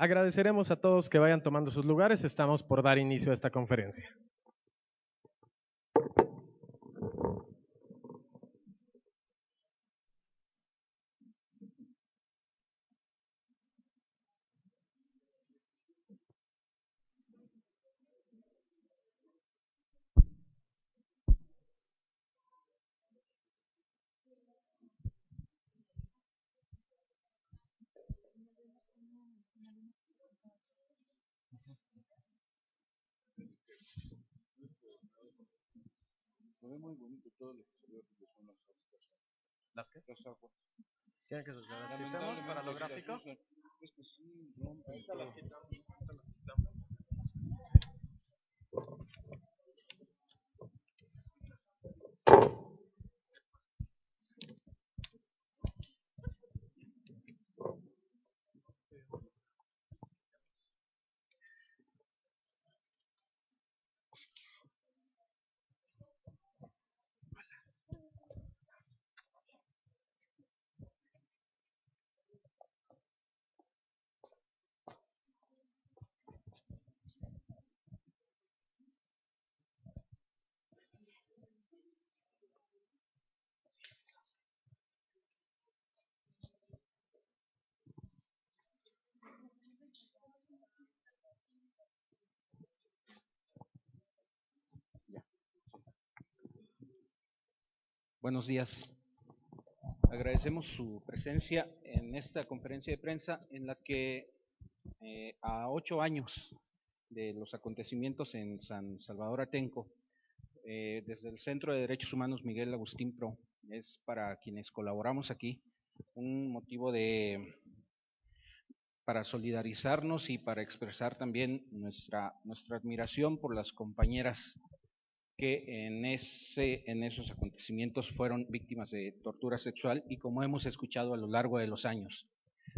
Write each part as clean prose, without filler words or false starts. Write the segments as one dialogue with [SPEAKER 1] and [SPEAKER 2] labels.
[SPEAKER 1] Agradeceremos a todos que vayan tomando sus lugares. Estamos por dar inicio a esta conferencia.
[SPEAKER 2] Se ve muy bonito todo lo que se ve porque son
[SPEAKER 1] ¿Las qué?
[SPEAKER 2] las aguas.
[SPEAKER 1] ¿Quieren que las quitemos para lo gráfico?
[SPEAKER 2] Es que sí, rompen
[SPEAKER 1] Ahorita
[SPEAKER 2] todo.
[SPEAKER 1] las quitamos, ahorita las quitamos.
[SPEAKER 3] Buenos días. Agradecemos su presencia en esta conferencia de prensa en la que a 8 años de los acontecimientos en San Salvador Atenco, desde el Centro de Derechos Humanos Miguel Agustín Pro, es para quienes colaboramos aquí un motivo para solidarizarnos y para expresar también nuestra admiración por las compañeras que en esos acontecimientos fueron víctimas de tortura sexual y, como hemos escuchado a lo largo de los años,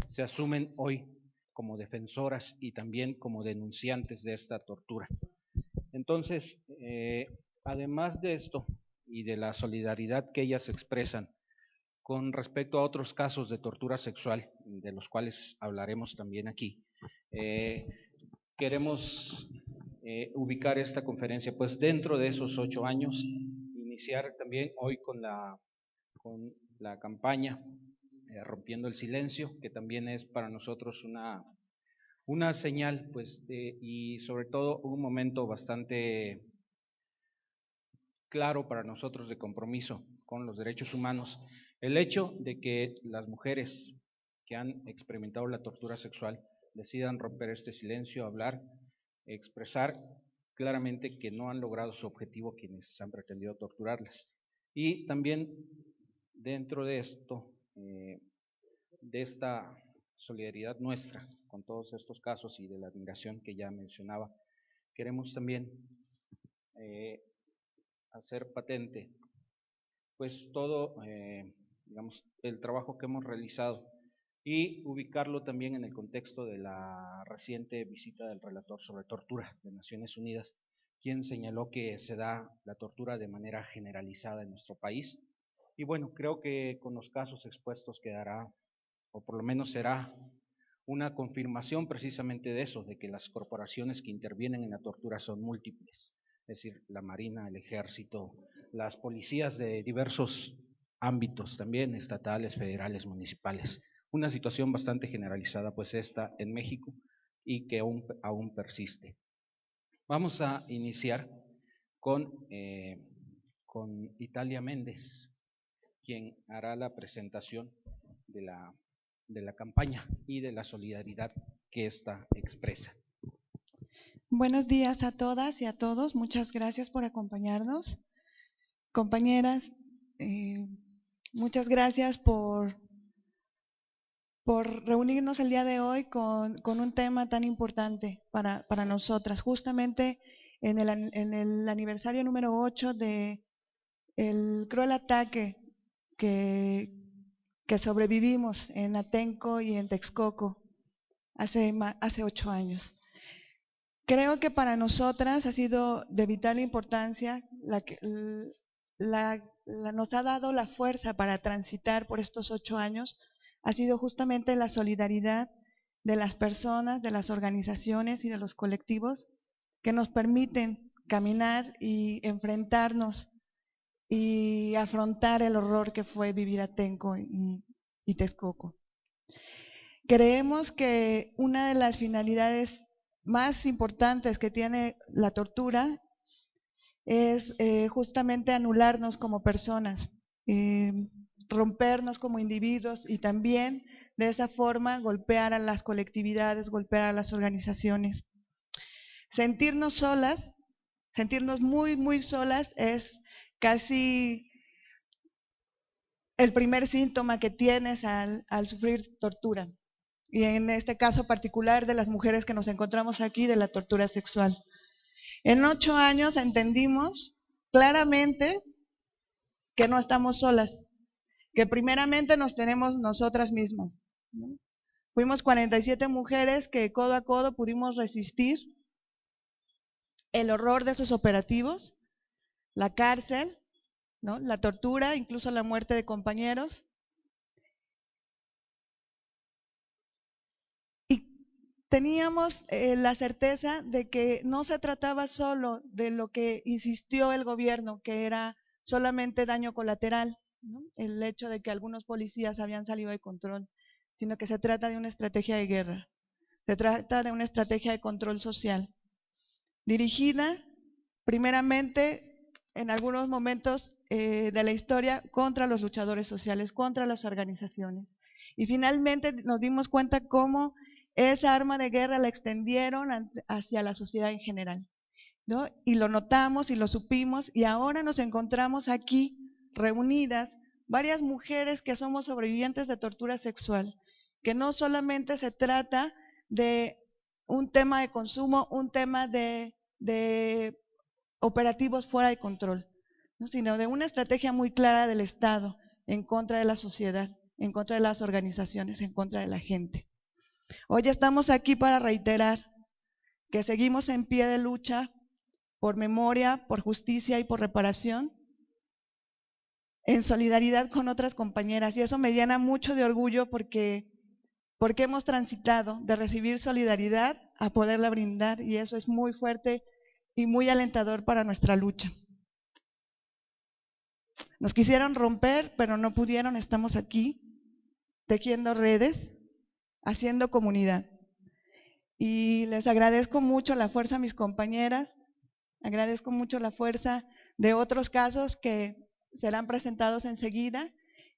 [SPEAKER 3] se asumen hoy como defensoras y también como denunciantes de esta tortura. Entonces, además de esto y de la solidaridad que ellas expresan con respecto a otros casos de tortura sexual, de los cuales hablaremos también aquí, queremos ubicar esta conferencia pues dentro de esos 8 años, iniciar también hoy con la campaña Rompiendo el Silencio, que también es para nosotros una señal pues y sobre todo un momento bastante claro para nosotros de compromiso con los derechos humanos, el hecho de que las mujeres que han experimentado la tortura sexual decidan romper este silencio, hablar, expresar claramente que no han logrado su objetivo quienes han pretendido torturarlas. Y también dentro de esto, de esta solidaridad nuestra con todos estos casos y de la admiración que ya mencionaba, queremos también hacer patente pues todo, digamos, el trabajo que hemos realizado y ubicarlo también en el contexto de la reciente visita del relator sobre tortura de Naciones Unidas, quien señaló que se da la tortura de manera generalizada en nuestro país. Y bueno, creo que con los casos expuestos quedará, o por lo menos será, una confirmación precisamente de eso, de que las corporaciones que intervienen en la tortura son múltiples, es decir, la Marina, el Ejército, las policías de diversos ámbitos, también estatales, federales, municipales. Una situación bastante generalizada, pues esta en México y que aún persiste. Vamos a iniciar con Italia Méndez, quien hará la presentación de la campaña y de la solidaridad que ésta expresa.
[SPEAKER 4] Buenos días a todas y a todos. Muchas gracias por acompañarnos. Compañeras, muchas gracias por reunirnos el día de hoy con un tema tan importante para nosotras. Justamente en el aniversario número 8 de el cruel ataque que sobrevivimos en Atenco y en Texcoco hace 8 años. Creo que para nosotras ha sido de vital importancia, nos ha dado la fuerza para transitar por estos 8 años, ha sido justamente la solidaridad de las personas, de las organizaciones y de los colectivos que nos permiten caminar y enfrentarnos y afrontar el horror que fue vivir Atenco y Texcoco. Creemos que una de las finalidades más importantes que tiene la tortura es justamente anularnos como personas, rompernos como individuos y también de esa forma golpear a las colectividades, golpear a las organizaciones. Sentirnos solas, sentirnos muy, muy solas es casi el primer síntoma que tienes al sufrir tortura. Y en este caso particular de las mujeres que nos encontramos aquí, de la tortura sexual. En 8 años entendimos claramente que no estamos solas, que primeramente nos tenemos nosotras mismas, ¿no? Fuimos 47 mujeres que codo a codo pudimos resistir el horror de esos operativos, la cárcel, ¿no? La tortura, incluso la muerte de compañeros. Y teníamos la certeza de que no se trataba solo de lo que insistió el gobierno, que era solamente daño colateral, ¿no? El hecho de que algunos policías habían salido de control, sino que se trata de una estrategia de guerra, se trata de una estrategia de control social, dirigida primeramente en algunos momentos de la historia contra los luchadores sociales, contra las organizaciones. Y finalmente nos dimos cuenta cómo esa arma de guerra la extendieron hacia la sociedad en general, ¿no? Y lo notamos y lo supimos y ahora nos encontramos aquí reunidas varias mujeres que somos sobrevivientes de tortura sexual, que no solamente se trata de un tema de consumo, un tema de operativos fuera de control, ¿no? Sino de una estrategia muy clara del Estado en contra de la sociedad, en contra de las organizaciones, en contra de la gente. Hoy estamos aquí para reiterar que seguimos en pie de lucha por memoria, por justicia y por reparación, en solidaridad con otras compañeras. Y eso me llena mucho de orgullo porque hemos transitado de recibir solidaridad a poderla brindar, y eso es muy fuerte y muy alentador para nuestra lucha. Nos quisieron romper, pero no pudieron. Estamos aquí tejiendo redes, haciendo comunidad. Y les agradezco mucho la fuerza a mis compañeras, agradezco mucho la fuerza de otros casos que serán presentados enseguida,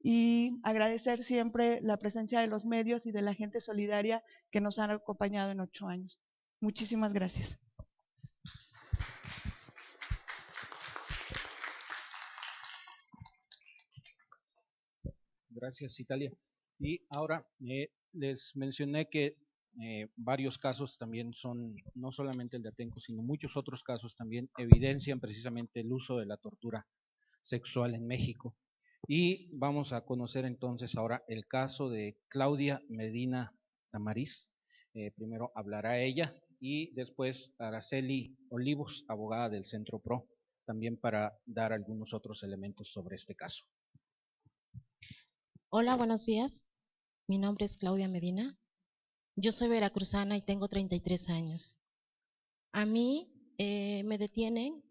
[SPEAKER 4] y agradecer siempre la presencia de los medios y de la gente solidaria que nos han acompañado en 8 años. Muchísimas gracias.
[SPEAKER 3] Gracias, Italia. Y ahora les mencioné que varios casos también son, no solamente el de Atenco, sino muchos otros casos también evidencian precisamente el uso de la tortura sexual en México. Y vamos a conocer entonces ahora el caso de Claudia Medina Tamariz. Primero hablará ella y después Araceli Olivos, abogada del Centro PRO, también para dar algunos otros elementos sobre este caso.
[SPEAKER 5] Hola, buenos días. Mi nombre es Claudia Medina. Yo soy veracruzana y tengo 33 años. A mí me detienen,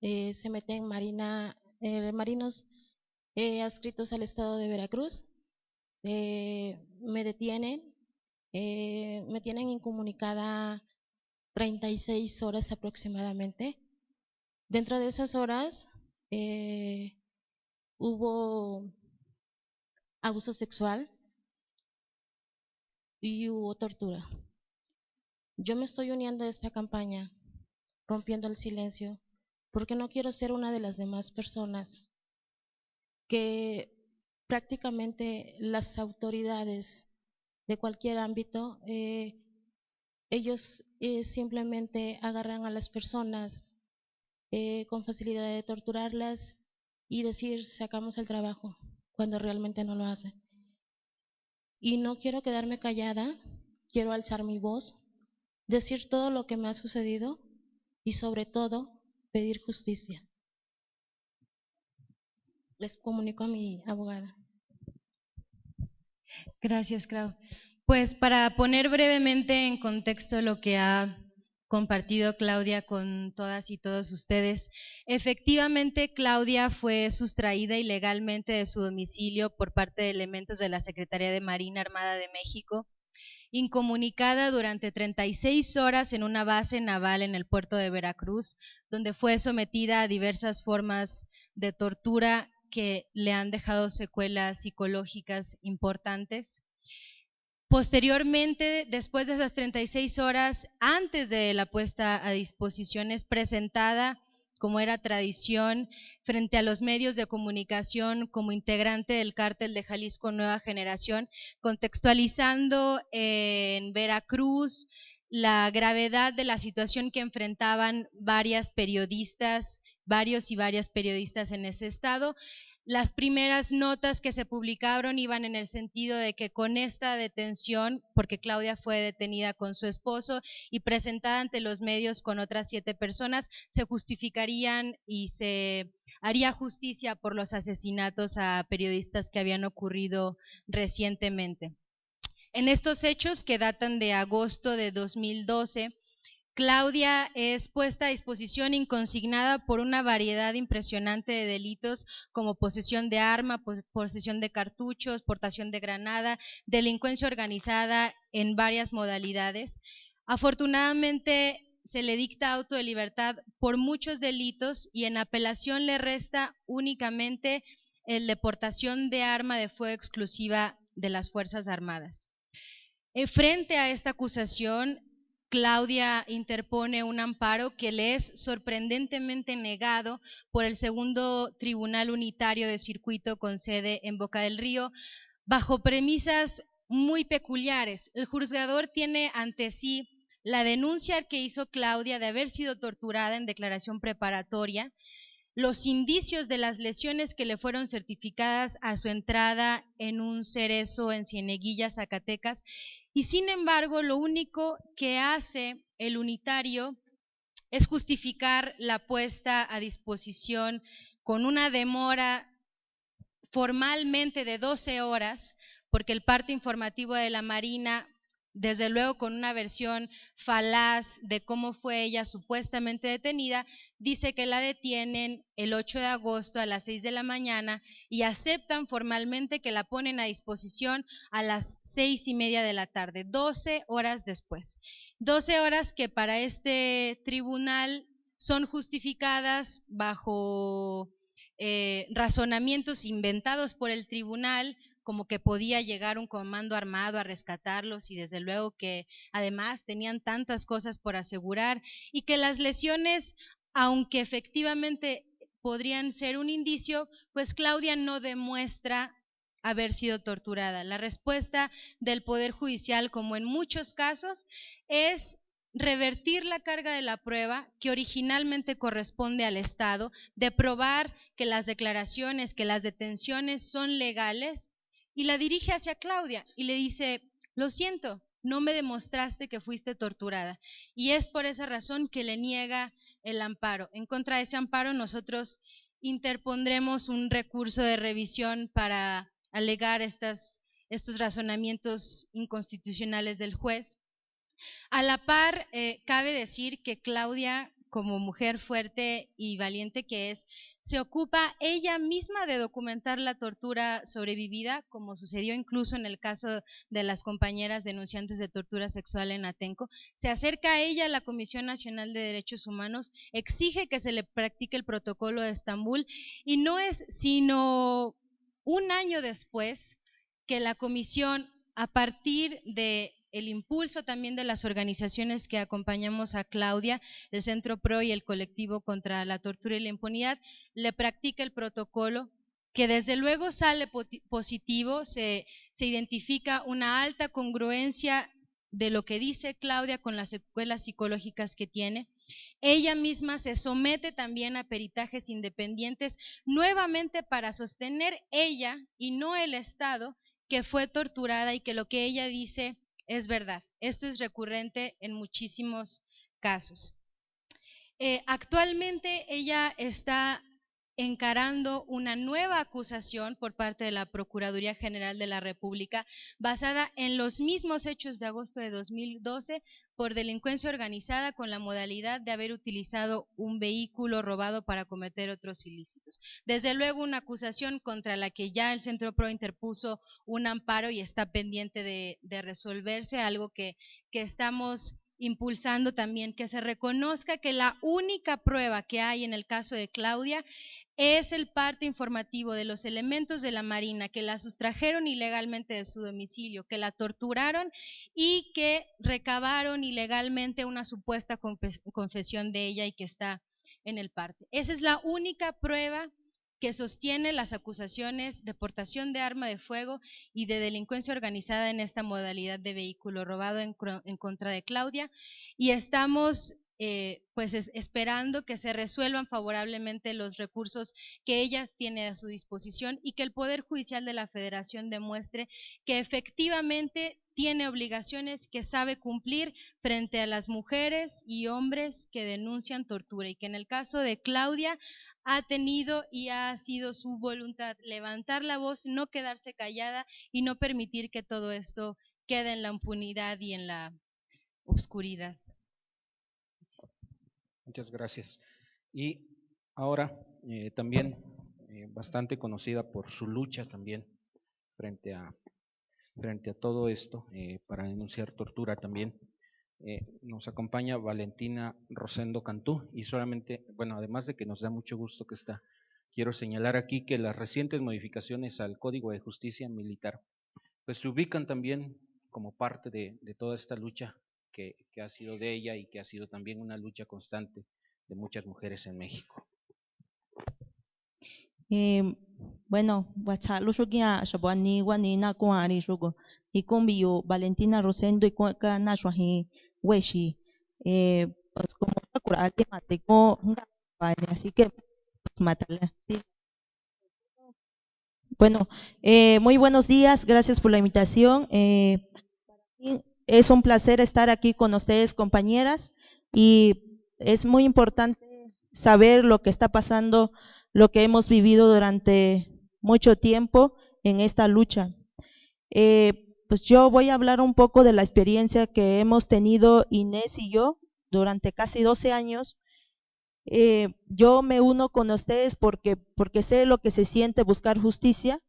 [SPEAKER 5] se meten marinos adscritos al estado de Veracruz. Me detienen, me tienen incomunicada 36 horas aproximadamente. Dentro de esas horas hubo abuso sexual y hubo tortura. Yo me estoy uniendo a esta campaña, rompiendo el silencio, porque no quiero ser una de las demás personas que prácticamente las autoridades de cualquier ámbito, ellos simplemente agarran a las personas con facilidad de torturarlas y decir sacamos el trabajo, cuando realmente no lo hacen. Y no quiero quedarme callada, quiero alzar mi voz, decir todo lo que me ha sucedido y sobre todo pedir justicia. Les comunico a mi abogada.
[SPEAKER 6] Gracias, Clau. Pues para poner brevemente en contexto lo que ha compartido Claudia con todas y todos ustedes, efectivamente Claudia fue sustraída ilegalmente de su domicilio por parte de elementos de la Secretaría de Marina Armada de México, incomunicada durante 36 horas en una base naval en el puerto de Veracruz, donde fue sometida a diversas formas de tortura que le han dejado secuelas psicológicas importantes. Posteriormente, después de esas 36 horas, antes de la puesta a disposición, es presentada, como era tradición, frente a los medios de comunicación como integrante del Cártel de Jalisco Nueva Generación, contextualizando en Veracruz la gravedad de la situación que enfrentaban varios y varias periodistas en ese estado. Las primeras notas que se publicaron iban en el sentido de que con esta detención, porque Claudia fue detenida con su esposo y presentada ante los medios con otras 7 personas, se justificarían y se haría justicia por los asesinatos a periodistas que habían ocurrido recientemente. En estos hechos, que datan de agosto de 2012, Claudia es puesta a disposición y consignada por una variedad impresionante de delitos como posesión de arma, posesión de cartuchos, portación de granada, delincuencia organizada en varias modalidades. Afortunadamente se le dicta auto de libertad por muchos delitos y en apelación le resta únicamente el de portación de arma de fuego exclusiva de las Fuerzas Armadas. Frente a esta acusación, Claudia interpone un amparo que le es sorprendentemente negado por el Segundo Tribunal Unitario de Circuito con sede en Boca del Río, bajo premisas muy peculiares. El juzgador tiene ante sí la denuncia que hizo Claudia de haber sido torturada en declaración preparatoria, los indicios de las lesiones que le fueron certificadas a su entrada en un cerezo en Cieneguilla, Zacatecas, y sin embargo lo único que hace el unitario es justificar la puesta a disposición con una demora formalmente de 12 horas, porque el parte informativo de la Marina, desde luego con una versión falaz de cómo fue ella supuestamente detenida, dice que la detienen el 8 de agosto a las 6 de la mañana y aceptan formalmente que la ponen a disposición a las 6:30 de la tarde, 12 horas después. 12 horas que para este tribunal son justificadas bajo razonamientos inventados por el tribunal, como que podía llegar un comando armado a rescatarlos y desde luego que además tenían tantas cosas por asegurar y que las lesiones, aunque efectivamente podrían ser un indicio, pues Claudia no demuestra haber sido torturada. La respuesta del Poder Judicial, como en muchos casos, es revertir la carga de la prueba que originalmente corresponde al Estado, de probar que las declaraciones, que las detenciones son legales, y la dirige hacia Claudia y le dice, lo siento, no me demostraste que fuiste torturada. Y es por esa razón que le niega el amparo. En contra de ese amparo nosotros interpondremos un recurso de revisión para alegar estos razonamientos inconstitucionales del juez. A la par, cabe decir que Claudia, como mujer fuerte y valiente que es, se ocupa ella misma de documentar la tortura sobrevivida, como sucedió incluso en el caso de las compañeras denunciantes de tortura sexual en Atenco. Se acerca a ella a la Comisión Nacional de Derechos Humanos, exige que se le practique el protocolo de Estambul y no es sino un año después que la comisión, a partir de el impulso también de las organizaciones que acompañamos a Claudia, el Centro PRO y el Colectivo contra la Tortura y la Impunidad, le practica el protocolo que desde luego sale positivo, se identifica una alta congruencia de lo que dice Claudia con las secuelas psicológicas que tiene. Ella misma se somete también a peritajes independientes, nuevamente para sostener ella y no el Estado que fue torturada y que lo que ella dice es verdad. Esto es recurrente en muchísimos casos. Actualmente ella está encarando una nueva acusación por parte de la Procuraduría General de la República basada en los mismos hechos de agosto de 2012 por delincuencia organizada con la modalidad de haber utilizado un vehículo robado para cometer otros ilícitos. Desde luego una acusación contra la que ya el Centro PRO interpuso un amparo y está pendiente de resolverse, algo que estamos impulsando también, que se reconozca que la única prueba que hay en el caso de Claudia es el parte informativo de los elementos de la Marina que la sustrajeron ilegalmente de su domicilio, que la torturaron y que recabaron ilegalmente una supuesta confesión de ella y que está en el parte. Esa es la única prueba que sostiene las acusaciones de portación de arma de fuego y de delincuencia organizada en esta modalidad de vehículo robado en contra de Claudia, y estamos pues esperando que se resuelvan favorablemente los recursos que ella tiene a su disposición y que el Poder Judicial de la Federación demuestre que efectivamente tiene obligaciones que sabe cumplir frente a las mujeres y hombres que denuncian tortura, y que en el caso de Claudia ha tenido y ha sido su voluntad levantar la voz, no quedarse callada y no permitir que todo esto quede en la impunidad y en la oscuridad.
[SPEAKER 3] Muchas gracias. Y ahora también bastante conocida por su lucha también frente a todo esto para denunciar tortura también. Nos acompaña Valentina Rosendo Cantú, y solamente, bueno, además de que nos da mucho gusto que está, quiero señalar aquí que las recientes modificaciones al Código de Justicia Militar pues se ubican también como parte de toda esta lucha que ha sido de ella y que ha sido también una lucha constante de muchas mujeres en México.
[SPEAKER 7] Bueno, Lusugia Shabani, Wanina Kuari Sugo, y Cumbio, Valentina Rosendo y Cuenca Nashwahi, Weshi, pues como Sakura, Mateco, así que mátala. Bueno, muy buenos días, gracias por la invitación. Es un placer estar aquí con ustedes, compañeras, y es muy importante saber lo que está pasando, lo que hemos vivido durante mucho tiempo en esta lucha. Pues yo voy a hablar un poco de la experiencia que hemos tenido Inés y yo durante casi 12 años. Yo me uno con ustedes porque sé lo que se siente buscar justicia.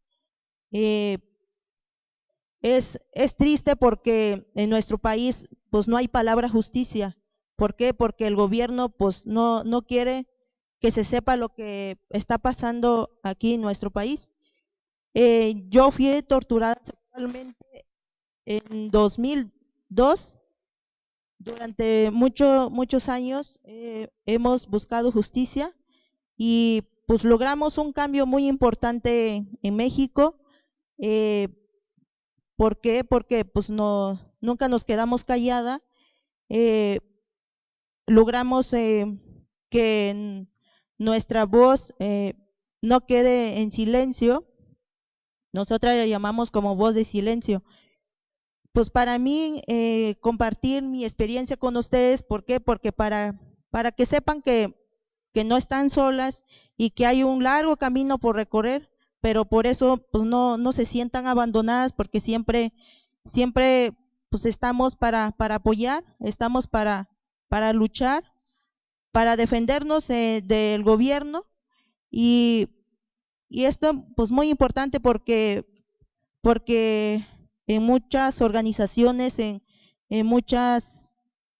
[SPEAKER 7] Es triste porque en nuestro país pues no hay palabra justicia. ¿Por qué? Porque el gobierno pues no quiere que se sepa lo que está pasando aquí en nuestro país. Yo fui torturada sexualmente en 2002. Durante muchos años hemos buscado justicia y pues logramos un cambio muy importante en México. ¿Por qué? Porque pues nunca nos quedamos callada. Logramos que nuestra voz no quede en silencio. Nosotras la llamamos como voz de silencio. Pues para mí compartir mi experiencia con ustedes, ¿por qué? Porque para que sepan que no están solas y que hay un largo camino por recorrer, pero por eso pues no se sientan abandonadas, porque siempre pues estamos para apoyar, estamos para luchar, para defendernos del gobierno, y esto pues muy importante porque en muchas organizaciones, en muchas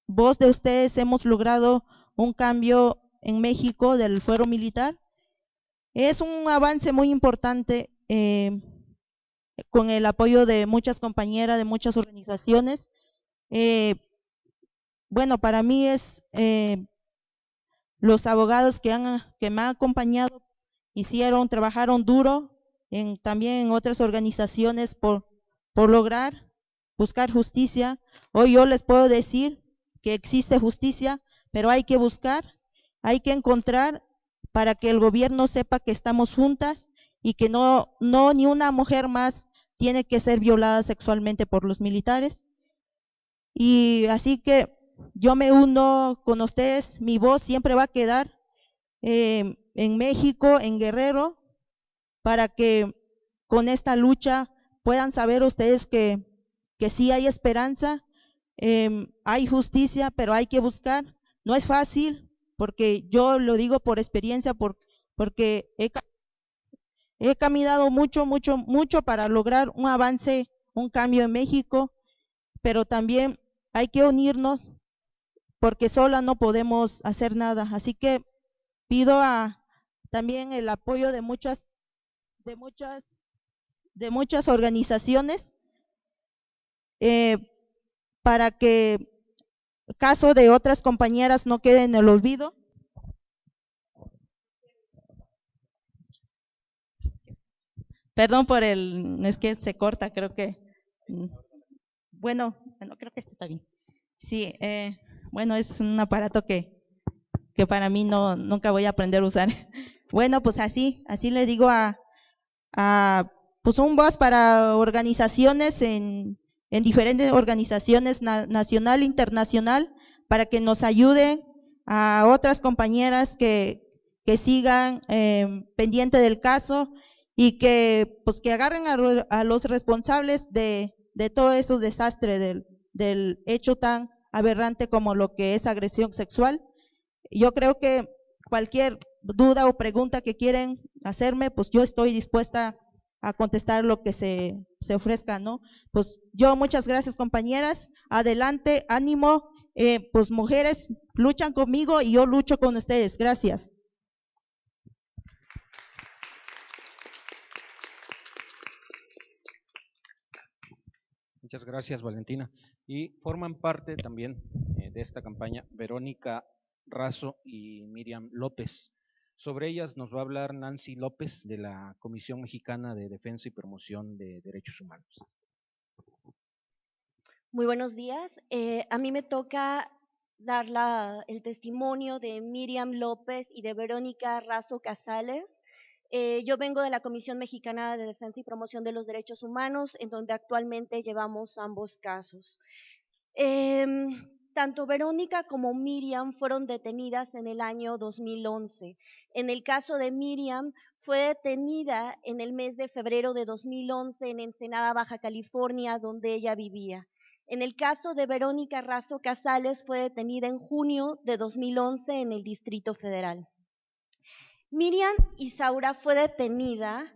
[SPEAKER 7] voz de ustedes hemos logrado un cambio en México del fuero militar. Es un avance muy importante con el apoyo de muchas compañeras, de muchas organizaciones. Bueno, para mí es los abogados que me han acompañado trabajaron duro, también en otras organizaciones por lograr buscar justicia. Hoy yo les puedo decir que existe justicia, pero hay que buscar, hay que encontrar para que el gobierno sepa que estamos juntas y que no ni una mujer más tiene que ser violada sexualmente por los militares. Y así que yo me uno con ustedes, mi voz siempre va a quedar en México, en Guerrero, para que con esta lucha puedan saber ustedes que sí hay esperanza, hay justicia, pero hay que buscar. No es fácil, porque yo lo digo por experiencia, porque he caminado mucho para lograr un avance, un cambio en México, pero también hay que unirnos porque sola no podemos hacer nada. Así que pido también el apoyo de muchas organizaciones para que caso de otras compañeras no quede en el olvido. Perdón por es que se corta, creo que, bueno, creo que esto está bien. Sí, bueno, es un aparato que para mí nunca voy a aprender a usar. Bueno, pues así le digo pues un voz para organizaciones en diferentes organizaciones nacional e internacional, para que nos ayuden a otras compañeras que sigan pendiente del caso y que pues que agarren a los responsables de todo esos desastres del hecho tan aberrante como lo que es agresión sexual. Yo creo que cualquier duda o pregunta que quieren hacerme, pues yo estoy dispuesta a contestar lo que se ofrezca, ¿no? Pues yo muchas gracias, compañeras, adelante, ánimo, pues mujeres luchan conmigo y yo lucho con ustedes. Gracias.
[SPEAKER 3] Muchas gracias, Valentina. Y forman parte también de esta campaña Verónica Razo y Miriam López. Sobre ellas nos va a hablar Nancy López, de la Comisión Mexicana de Defensa y Promoción de Derechos Humanos.
[SPEAKER 8] Muy buenos días. A mí me toca dar el testimonio de Miriam López y de Verónica Razo Casales. Yo vengo de la Comisión Mexicana de Defensa y Promoción de los Derechos Humanos, en donde actualmente llevamos ambos casos. Tanto Verónica como Miriam fueron detenidas en el año 2011. En el caso de Miriam, fue detenida en el mes de febrero de 2011 en Ensenada, Baja California, donde ella vivía. En el caso de Verónica Razo Casales, fue detenida en junio de 2011 en el Distrito Federal. Miriam Isaura fue detenida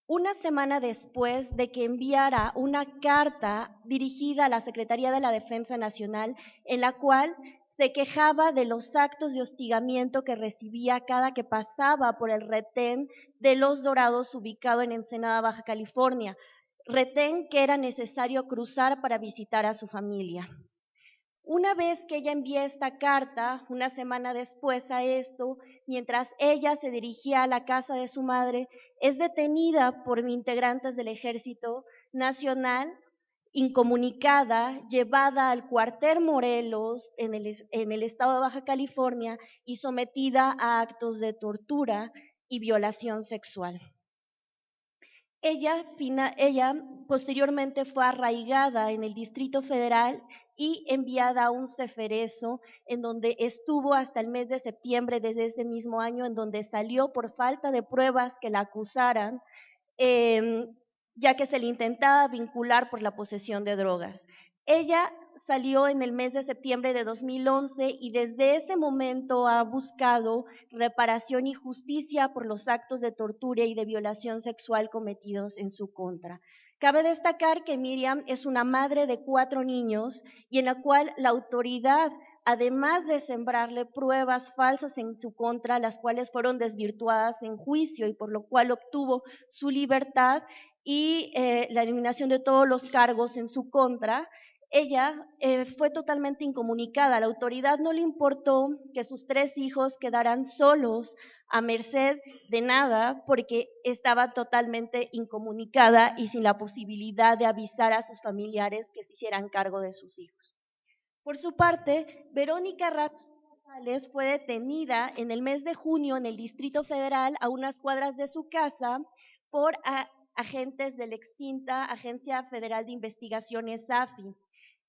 [SPEAKER 8] una semana después de que enviara una carta dirigida a la Secretaría de la Defensa Nacional, en la cual se quejaba de los actos de hostigamiento que recibía cada que pasaba por el retén de Los Dorados, ubicado en Ensenada, Baja California, retén que era necesario cruzar para visitar a su familia. Una vez que ella envía esta carta, una semana después a esto, mientras ella se dirigía a la casa de su madre, es detenida por integrantes del Ejército Nacional, incomunicada, llevada al cuartel Morelos en el estado de Baja California y sometida a actos de tortura y violación sexual. Ella posteriormente fue arraigada en el Distrito Federal y enviada a un ceferezo, en donde estuvo hasta el mes de septiembre de ese mismo año, en donde salió por falta de pruebas que la acusaran, ya que se le intentaba vincular por la posesión de drogas. Ella salió en el mes de septiembre de 2011 y desde ese momento ha buscado reparación y justicia por los actos de tortura y de violación sexual cometidos en su contra. Cabe destacar que Miriam es una madre de 4 niños y en la cual la autoridad, además de sembrarle pruebas falsas en su contra, las cuales fueron desvirtuadas en juicio y por lo cual obtuvo su libertad y la eliminación de todos los cargos en su contra, ella fue totalmente incomunicada. A la autoridad no le importó que sus 3 hijos quedaran solos a merced de nada, porque estaba totalmente incomunicada y sin la posibilidad de avisar a sus familiares que se hicieran cargo de sus hijos. Por su parte, Verónica Razo Casales fue detenida en el mes de junio en el Distrito Federal, a unas cuadras de su casa, por agentes de la extinta Agencia Federal de Investigaciones, AFI.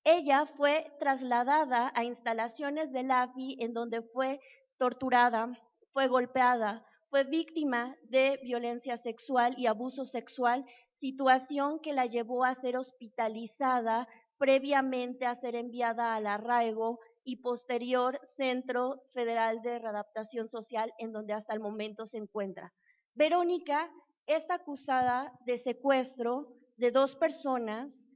[SPEAKER 8] Ella fue trasladada a instalaciones del AFI, en donde fue torturada fue golpeada, fue víctima de violencia sexual y abuso sexual, situación que la llevó a ser hospitalizada, previamente a ser enviada al arraigo y posterior Centro Federal de Readaptación Social, en donde hasta el momento se encuentra. Verónica es acusada de secuestro de 2 personas,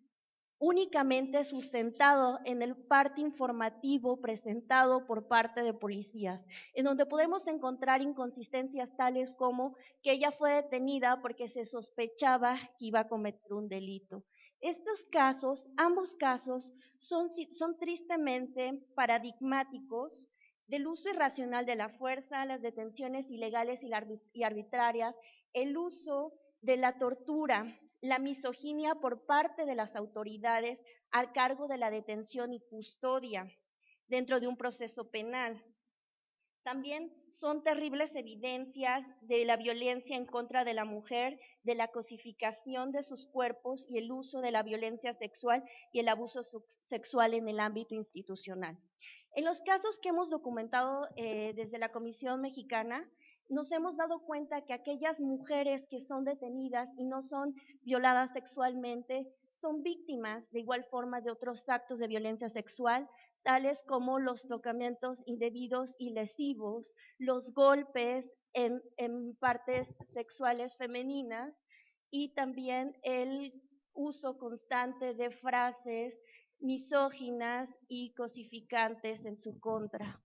[SPEAKER 8] únicamente sustentado en el parte informativo presentado por parte de policías, en donde podemos encontrar inconsistencias tales como que ella fue detenida porque se sospechaba que iba a cometer un delito. Estos casos, ambos casos, son tristemente paradigmáticos del uso irracional de la fuerza, las detenciones ilegales y arbitrarias, el uso de la tortura, la misoginia por parte de las autoridades al cargo de la detención y custodia dentro de un proceso penal. También son terribles evidencias de la violencia en contra de la mujer, de la cosificación de sus cuerpos y el uso de la violencia sexual y el abuso sexual en el ámbito institucional. En los casos que hemos documentado desde la Comisión Mexicana, nos hemos dado cuenta que aquellas mujeres que son detenidas y no son violadas sexualmente son víctimas de igual forma de otros actos de violencia sexual, tales como los tocamientos indebidos y lesivos, los golpes en partes sexuales femeninas y también el uso constante de frases misóginas y cosificantes en su contra.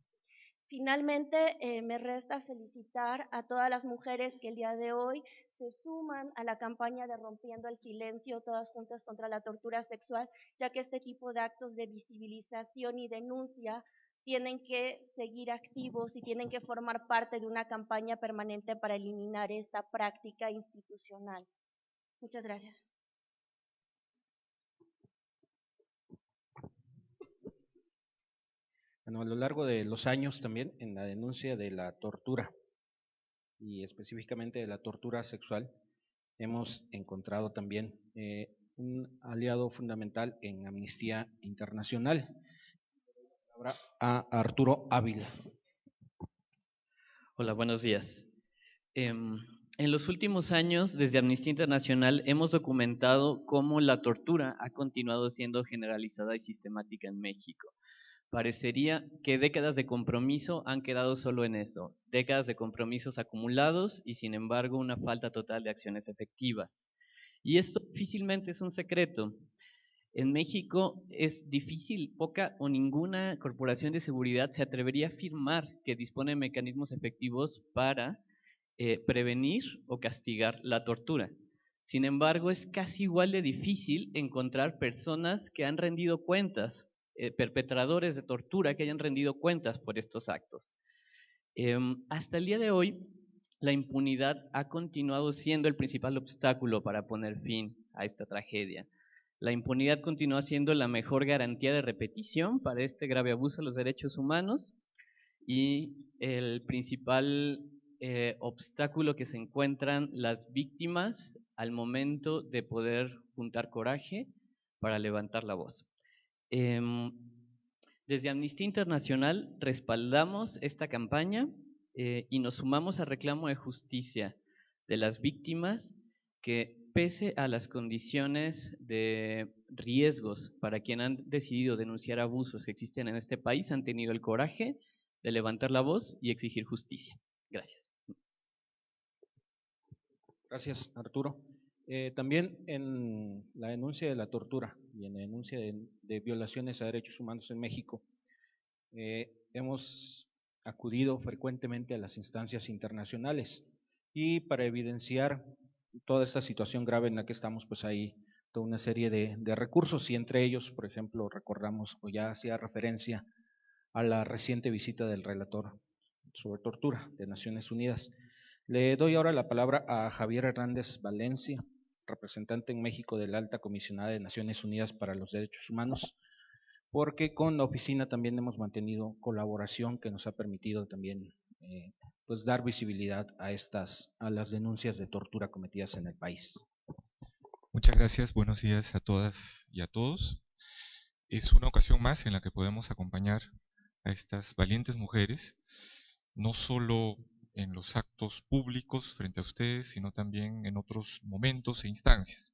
[SPEAKER 8] Finalmente, me resta felicitar a todas las mujeres que el día de hoy se suman a la campaña de Rompiendo el Silencio, todas juntas contra la tortura sexual, ya que este tipo de actos de visibilización y denuncia tienen que seguir activos y tienen que formar parte de una campaña permanente para eliminar esta práctica institucional. Muchas gracias.
[SPEAKER 3] Bueno, a lo largo de los años también en la denuncia de la tortura y específicamente de la tortura sexual hemos encontrado también un aliado fundamental en Amnistía Internacional. Ahora a Arturo Ávila.
[SPEAKER 9] Hola, buenos días. En los últimos años, desde Amnistía Internacional, hemos documentado cómo la tortura ha continuado siendo generalizada y sistemática en México. Parecería que décadas de compromiso han quedado solo en eso, décadas de compromisos acumulados y sin embargo una falta total de acciones efectivas. Y esto difícilmente es un secreto. En México es difícil, poca o ninguna corporación de seguridad se atrevería a afirmar que dispone de mecanismos efectivos para prevenir o castigar la tortura. Sin embargo, es casi igual de difícil encontrar personas que han rendido cuentas, perpetradores de tortura que hayan rendido cuentas por estos actos. Hasta el día de hoy, la impunidad ha continuado siendo el principal obstáculo para poner fin a esta tragedia. La impunidad continúa siendo la mejor garantía de repetición para este grave abuso de los derechos humanos y el principal obstáculo que se encuentran las víctimas al momento de poder juntar coraje para levantar la voz. Desde Amnistía Internacional respaldamos esta campaña y nos sumamos al reclamo de justicia de las víctimas que, pese a las condiciones de riesgos para quien han decidido denunciar abusos que existen en este país, han tenido el coraje de levantar la voz y exigir justicia. Gracias.
[SPEAKER 3] Gracias, Arturo. También en la denuncia de la tortura y en la denuncia de violaciones a derechos humanos en México, hemos acudido frecuentemente a las instancias internacionales y para evidenciar toda esta situación grave en la que estamos, pues hay toda una serie de recursos y entre ellos, por ejemplo, recordamos o ya hacía referencia a la reciente visita del relator sobre tortura de Naciones Unidas. Le doy ahora la palabra a Javier Hernández Valencia, representante en México de la Alta Comisionada de Naciones Unidas para los Derechos Humanos, porque con la oficina también hemos mantenido colaboración que nos ha permitido también pues dar visibilidad a las denuncias de tortura cometidas en el país.
[SPEAKER 10] Muchas gracias, buenos días a todas y a todos. Es una ocasión más en la que podemos acompañar a estas valientes mujeres, no solo en los actos públicos frente a ustedes, sino también en otros momentos e instancias.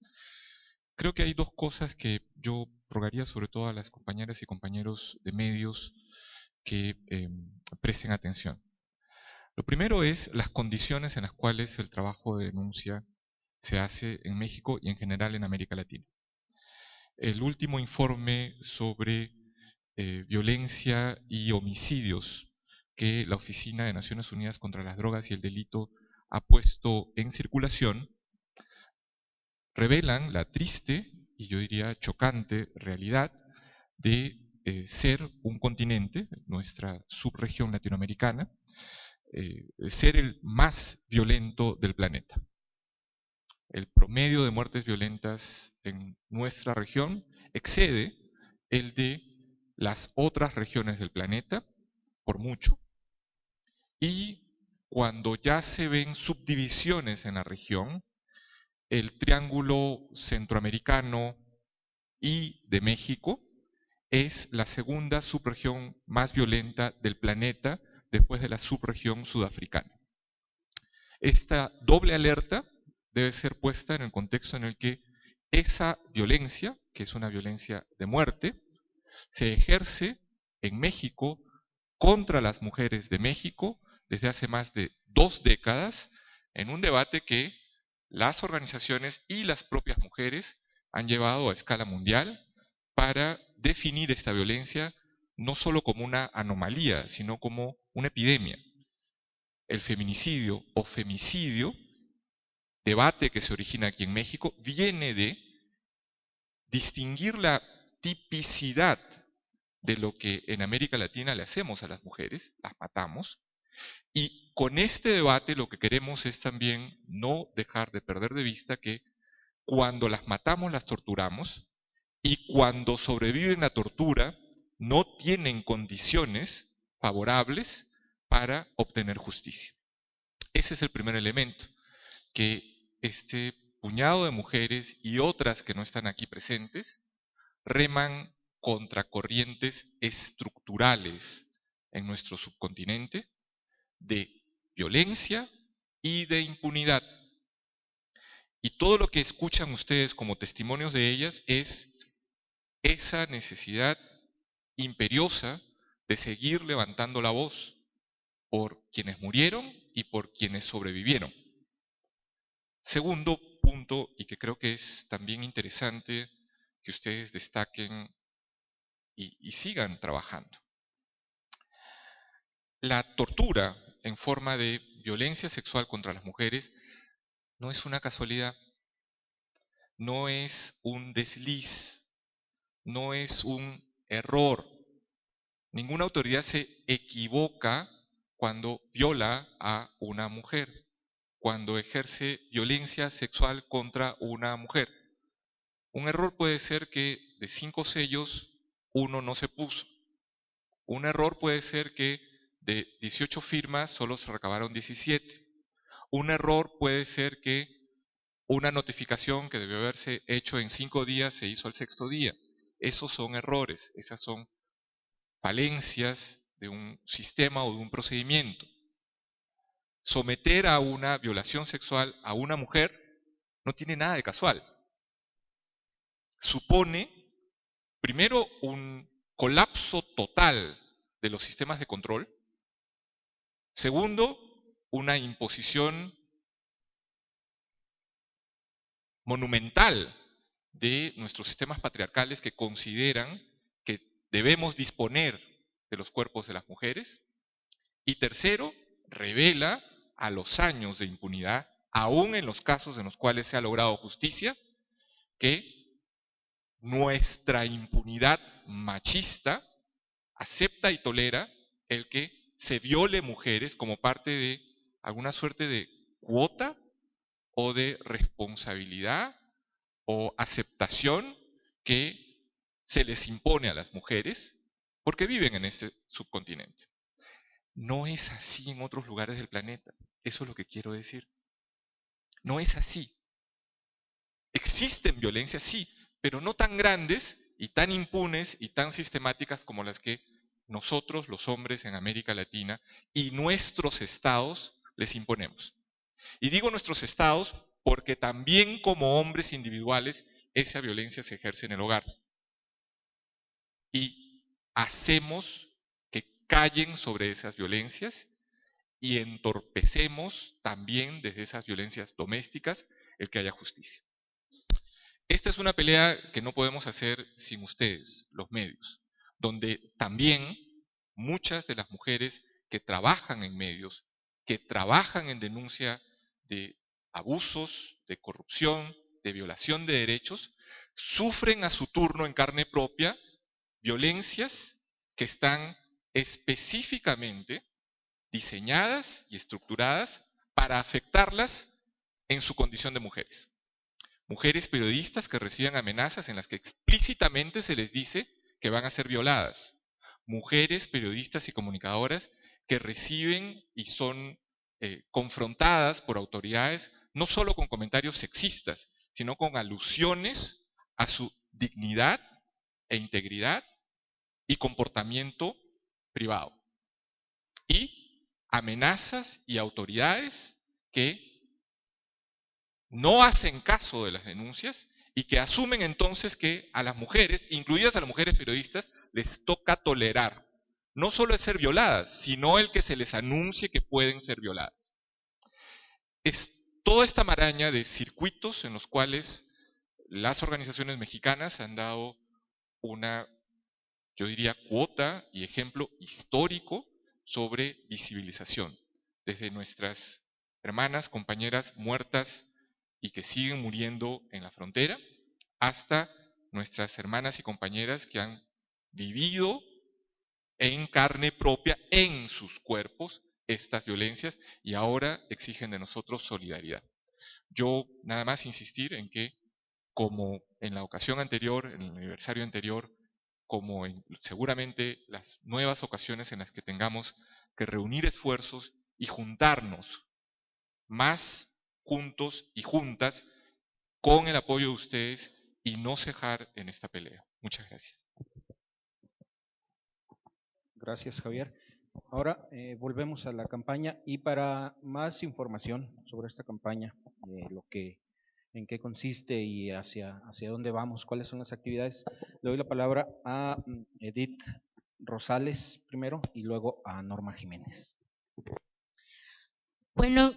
[SPEAKER 10] Creo que hay dos cosas que yo rogaría sobre todo a las compañeras y compañeros de medios que presten atención. Lo primero es las condiciones en las cuales el trabajo de denuncia se hace en México y en general en América Latina. El último informe sobre violencia y homicidios que la Oficina de Naciones Unidas contra las Drogas y el Delito ha puesto en circulación revelan la triste y yo diría chocante realidad de ser un continente, nuestra subregión latinoamericana, ser el más violento del planeta. El promedio de muertes violentas en nuestra región excede el de las otras regiones del planeta por mucho. Y cuando ya se ven subdivisiones en la región, el triángulo centroamericano y de México es la segunda subregión más violenta del planeta después de la subregión sudafricana. Esta doble alerta debe ser puesta en el contexto en el que esa violencia, que es una violencia de muerte, se ejerce en México contra las mujeres de México desde hace más de 2 décadas en un debate que las organizaciones y las propias mujeres han llevado a escala mundial para definir esta violencia no solo como una anomalía, sino como una epidemia. El feminicidio o femicidio, debate que se origina aquí en México, viene de distinguir la tipicidad de lo que en América Latina le hacemos a las mujeres, las matamos, y con este debate lo que queremos es también no dejar de perder de vista que cuando las matamos las torturamos y cuando sobreviven a tortura no tienen condiciones favorables para obtener justicia. Ese es el primer elemento, que este puñado de mujeres y otras que no están aquí presentes reman contra corrientes estructurales en nuestro subcontinente de violencia y de impunidad. Y todo lo que escuchan ustedes como testimonios de ellas es esa necesidad imperiosa de seguir levantando la voz por quienes murieron y por quienes sobrevivieron. Segundo punto, y que creo que es también interesante que ustedes destaquen y sigan trabajando. La tortura en forma de violencia sexual contra las mujeres no es una casualidad, no es un desliz, no es un error. Ninguna autoridad se equivoca cuando viola a una mujer, cuando ejerce violencia sexual contra una mujer. Un error puede ser que de 5 sellos, 1 no se puso. Un error puede ser que de 18 firmas solo se recabaron 17. Un error puede ser que una notificación que debió haberse hecho en 5 días se hizo al 6º día. Esos son errores, esas son falencias de un sistema o de un procedimiento. Someter a una violación sexual a una mujer no tiene nada de casual. Supone, primero, un colapso total de los sistemas de control. Segundo, una imposición monumental de nuestros sistemas patriarcales que consideran que debemos disponer de los cuerpos de las mujeres. Y tercero, revela a los años de impunidad, aún en los casos en los cuales se ha logrado justicia, que nuestra impunidad machista acepta y tolera el que se viole mujeres como parte de alguna suerte de cuota o de responsabilidad o aceptación que se les impone a las mujeres porque viven en este subcontinente. No es así en otros lugares del planeta. Eso es lo que quiero decir. No es así. Existen violencias, sí, pero no tan grandes y tan impunes y tan sistemáticas como las que nosotros, los hombres en América Latina, y nuestros estados les imponemos. Y digo nuestros estados porque también como hombres individuales esa violencia se ejerce en el hogar. Y hacemos que callen sobre esas violencias y entorpecemos también desde esas violencias domésticas el que haya justicia. Esta es una pelea que no podemos hacer sin ustedes, los medios, donde también muchas de las mujeres que trabajan en medios, que trabajan en denuncia de abusos, de corrupción, de violación de derechos, sufren a su turno en carne propia violencias que están específicamente diseñadas y estructuradas para afectarlas en su condición de mujeres. Mujeres periodistas que reciben amenazas en las que explícitamente se les dice que van a ser violadas. Mujeres periodistas y comunicadoras que reciben y son confrontadas por autoridades no solo con comentarios sexistas, sino con alusiones a su dignidad e integridad y comportamiento privado. Y amenazas y autoridades que no hacen caso de las denuncias y que asumen entonces que a las mujeres, incluidas a las mujeres periodistas, les toca tolerar no solo el ser violadas, sino el que se les anuncie que pueden ser violadas. Es toda esta maraña de circuitos en los cuales las organizaciones mexicanas han dado una, yo diría, cuota y ejemplo histórico sobre visibilización, desde nuestras hermanas, compañeras muertas y que siguen muriendo en la frontera, hasta nuestras hermanas y compañeras que han vivido en carne propia, en sus cuerpos, estas violencias y ahora exigen de nosotros solidaridad. Yo nada más insistir en que, como en la ocasión anterior, en el aniversario anterior, como en seguramente las nuevas ocasiones en las que tengamos que reunir esfuerzos y juntarnos más juntos y juntas con el apoyo de ustedes y no cejar en esta pelea. Muchas gracias.
[SPEAKER 3] Gracias, Javier. Ahora volvemos a la campaña y para más información sobre esta campaña, en qué consiste y hacia dónde vamos, cuáles son las actividades, le doy la palabra a Edith Rosales primero y luego a Norma Jiménez.
[SPEAKER 11] Bueno,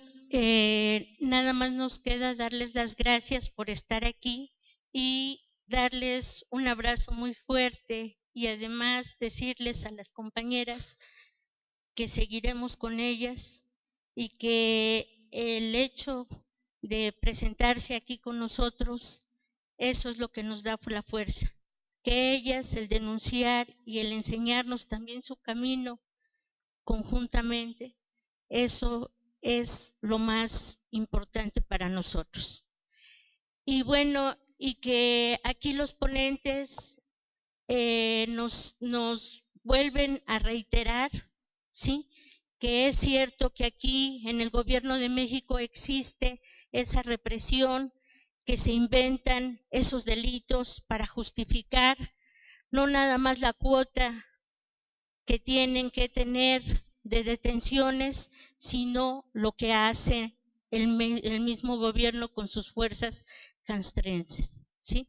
[SPEAKER 11] nada más nos queda darles las gracias por estar aquí y darles un abrazo muy fuerte y además decirles a las compañeras que seguiremos con ellas y que el hecho de presentarse aquí con nosotros, eso es lo que nos da la fuerza, que ellas, el denunciar y el enseñarnos también su camino conjuntamente, eso es lo más importante para nosotros. Y bueno, y que aquí los ponentes nos vuelven a reiterar, ¿sí?, que es cierto que aquí en el gobierno de México existe esa represión, que se inventan esos delitos para justificar no nada más la cuota que tienen que tener de detenciones, sino lo que hace el mismo gobierno con sus fuerzas castrenses, ¿sí?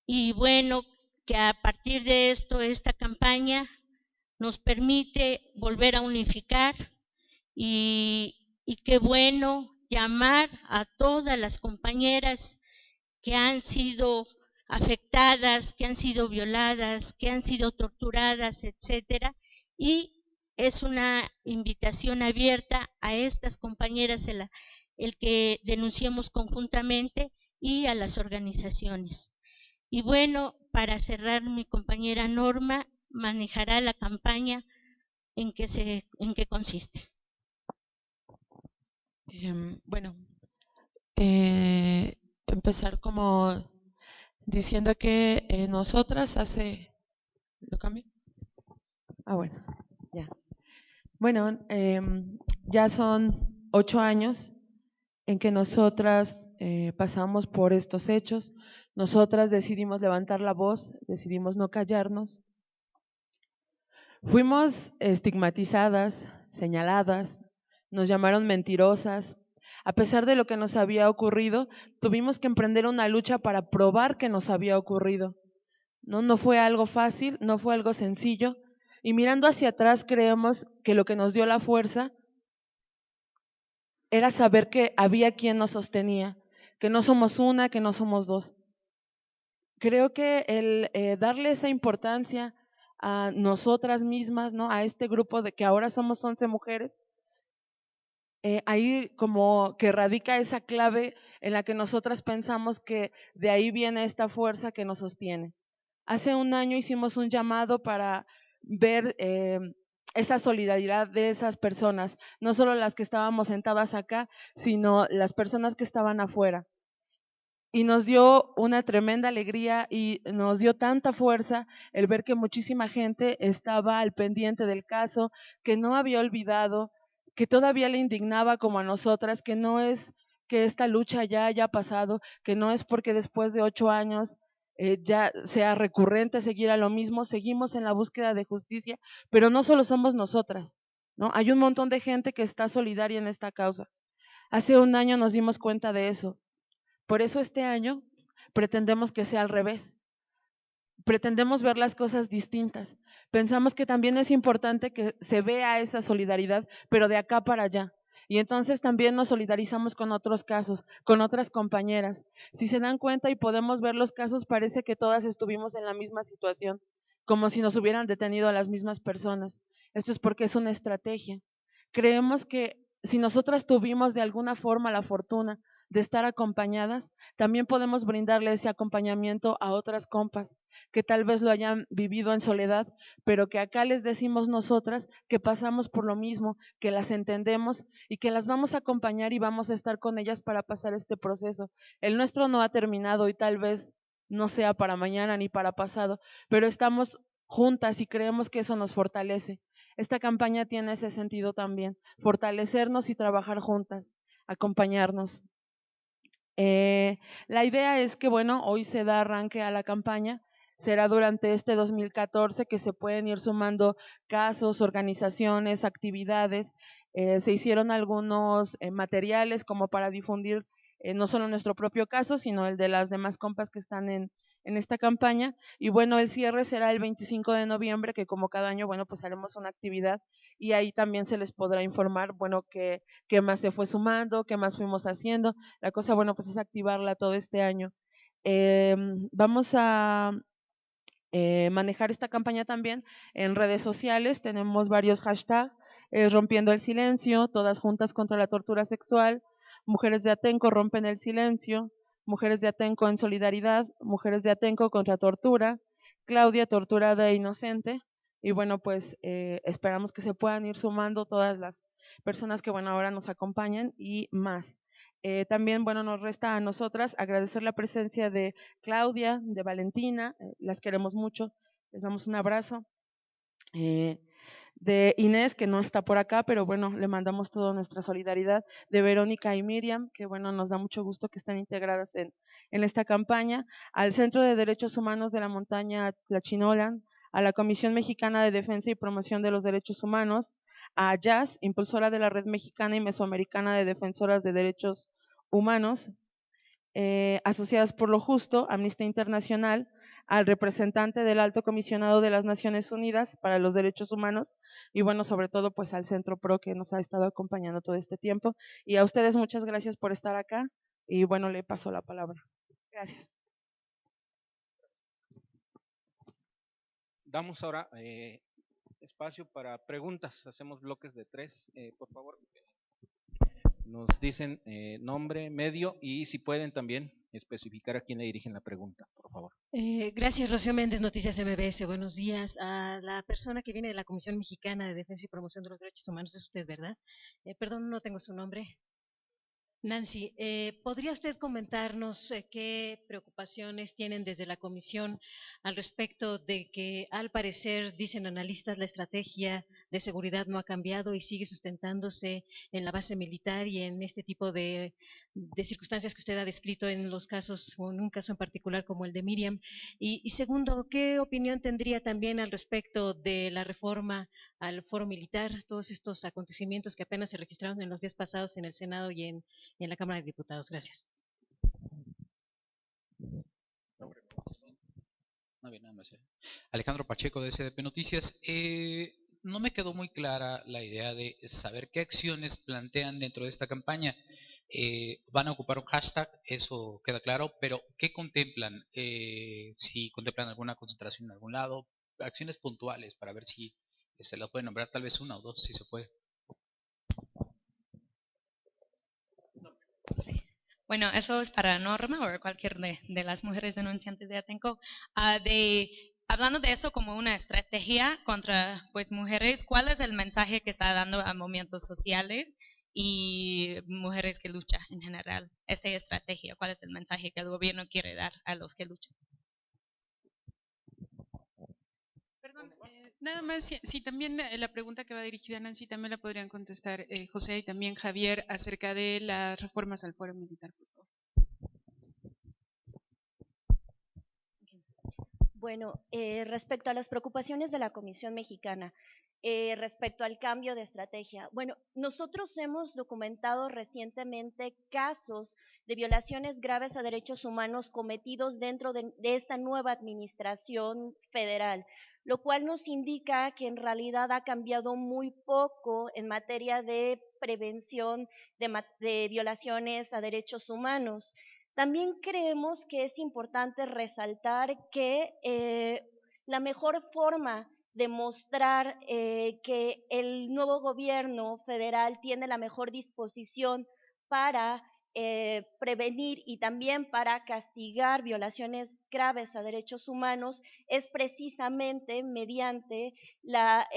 [SPEAKER 11] Y bueno, que a partir de esto, esta campaña nos permite volver a unificar y qué bueno llamar a todas las compañeras que han sido afectadas, que han sido violadas, que han sido torturadas, etcétera, y es una invitación abierta a estas compañeras el que denunciemos conjuntamente y a las organizaciones. Y bueno, para cerrar, mi compañera Norma manejará la campaña en qué consiste.
[SPEAKER 12] Bueno, empezar como diciendo que nosotras ¿Lo cambio? Bueno, ya. Bueno, ya son 8 años en que nosotras pasamos por estos hechos. Nosotras decidimos levantar la voz, decidimos no callarnos. Fuimos estigmatizadas, señaladas, nos llamaron mentirosas. A pesar de lo que nos había ocurrido, tuvimos que emprender una lucha para probar que nos había ocurrido. No fue algo fácil, no fue algo sencillo. Y mirando hacia atrás, creemos que lo que nos dio la fuerza era saber que había quien nos sostenía, que no somos una, que no somos dos. Creo que el darle esa importancia a nosotras mismas, ¿no? A este grupo de que ahora somos 11 mujeres, ahí como que radica esa clave en la que nosotras pensamos que de ahí viene esta fuerza que nos sostiene. Hace un año hicimos un llamado para ver esa solidaridad de esas personas, no solo las que estábamos sentadas acá, sino las personas que estaban afuera. Y nos dio una tremenda alegría y nos dio tanta fuerza el ver que muchísima gente estaba al pendiente del caso, que no había olvidado, que todavía le indignaba como a nosotras, que no es que esta lucha ya haya pasado, que no es porque después de 8 años ya sea recurrente seguir a lo mismo, seguimos en la búsqueda de justicia, pero no solo somos nosotras, ¿no? Hay un montón de gente que está solidaria en esta causa. Hace un año nos dimos cuenta de eso. Por eso este año pretendemos que sea al revés. Pretendemos ver las cosas distintas. Pensamos que también es importante que se vea esa solidaridad, pero de acá para allá. Y entonces también nos solidarizamos con otros casos, con otras compañeras. Si se dan cuenta y podemos ver los casos, parece que todas estuvimos en la misma situación, como si nos hubieran detenido a las mismas personas. Esto es porque es una estrategia. Creemos que si nosotras tuvimos de alguna forma la fortuna de estar acompañadas, también podemos brindarle ese acompañamiento a otras compas que tal vez lo hayan vivido en soledad, pero que acá les decimos nosotras que pasamos por lo mismo, que las entendemos y que las vamos a acompañar y vamos a estar con ellas para pasar este proceso. El nuestro no ha terminado y tal vez no sea para mañana ni para pasado, pero estamos juntas y creemos que eso nos fortalece. Esta campaña tiene ese sentido también, fortalecernos y trabajar juntas, acompañarnos. La idea es que, bueno, hoy se da arranque a la campaña, será durante este 2014 que se pueden ir sumando casos, organizaciones, actividades, se hicieron algunos materiales como para difundir no solo nuestro propio caso, sino el de las demás compas que están en esta campaña, y bueno, el cierre será el 25 de noviembre, que como cada año, bueno, pues haremos una actividad y ahí también se les podrá informar, bueno, qué más se fue sumando, qué más fuimos haciendo. La cosa, bueno, pues es activarla todo este año. Vamos a manejar esta campaña también en redes sociales, tenemos varios hashtags, rompiendo el silencio, todas juntas contra la tortura sexual, mujeres de Atenco rompen el silencio, mujeres de Atenco en solidaridad, mujeres de Atenco contra tortura, Claudia torturada e inocente, y bueno, pues esperamos que se puedan ir sumando todas las personas que, bueno, ahora nos acompañan y más. También, bueno, nos resta a nosotras agradecer la presencia de Claudia, de Valentina, las queremos mucho, les damos un abrazo. De Inés, que no está por acá, pero bueno, le mandamos toda nuestra solidaridad, de Verónica y Miriam, que bueno, nos da mucho gusto que estén integradas en esta campaña, al Centro de Derechos Humanos de la Montaña Tlachinolan, a la Comisión Mexicana de Defensa y Promoción de los Derechos Humanos, a Jazz, impulsora de la Red Mexicana y Mesoamericana de Defensoras de Derechos Humanos, Asociadas por lo Justo, Amnistía Internacional, al representante del Alto Comisionado de las Naciones Unidas para los Derechos Humanos y bueno, sobre todo pues al Centro PRO que nos ha estado acompañando todo este tiempo, y a ustedes muchas gracias por estar acá y bueno, le paso la palabra. Gracias.
[SPEAKER 3] Damos ahora espacio para preguntas, hacemos bloques de 3, por favor. Nos dicen nombre, medio y si pueden también especificar a quién le dirigen la pregunta, por favor.
[SPEAKER 13] Gracias, Rocío Méndez, Noticias MBS. Buenos días. A la persona que viene de la Comisión Mexicana de Defensa y Promoción de los Derechos Humanos, es usted, ¿verdad? Perdón, no tengo su nombre. Nancy, ¿podría usted comentarnos qué preocupaciones tienen desde la Comisión al respecto de que, al parecer, dicen analistas, la estrategia de seguridad no ha cambiado y sigue sustentándose en la base militar y en este tipo de circunstancias que usted ha descrito en los casos, o en un caso en particular como el de Miriam? Y segundo, ¿qué opinión tendría también al respecto de la reforma al foro militar, todos estos acontecimientos que apenas se registraron en los días pasados en el Senado y en la Cámara de Diputados? Gracias.
[SPEAKER 14] Alejandro Pacheco, de SDP Noticias. No me quedó muy clara la idea de saber qué acciones plantean dentro de esta campaña. Van a ocupar un hashtag, eso queda claro, pero ¿qué contemplan? Si contemplan alguna concentración en algún lado, acciones puntuales para ver si se las puede nombrar, tal vez una o dos, si se puede.
[SPEAKER 15] Bueno, eso es para Norma o cualquier de las mujeres denunciantes de Atenco. Hablando de eso como una estrategia contra pues mujeres, ¿cuál es el mensaje que está dando a movimientos sociales y mujeres que luchan en general? Esta estrategia, ¿cuál es el mensaje que el gobierno quiere dar a los que luchan?
[SPEAKER 16] Perdón, nada más, si también la pregunta que va dirigida a Nancy también la podrían contestar José y también Javier acerca de las reformas al fuero militar, por favor.
[SPEAKER 8] Bueno, respecto a las preocupaciones de la Comisión Mexicana, respecto al cambio de estrategia, bueno, nosotros hemos documentado recientemente casos de violaciones graves a derechos humanos cometidos dentro de esta nueva administración federal, lo cual nos indica que en realidad ha cambiado muy poco en materia de prevención de violaciones a derechos humanos. También creemos que es importante resaltar que la mejor forma de mostrar que el nuevo gobierno federal tiene la mejor disposición para prevenir y también para castigar violaciones graves a derechos humanos es precisamente mediante la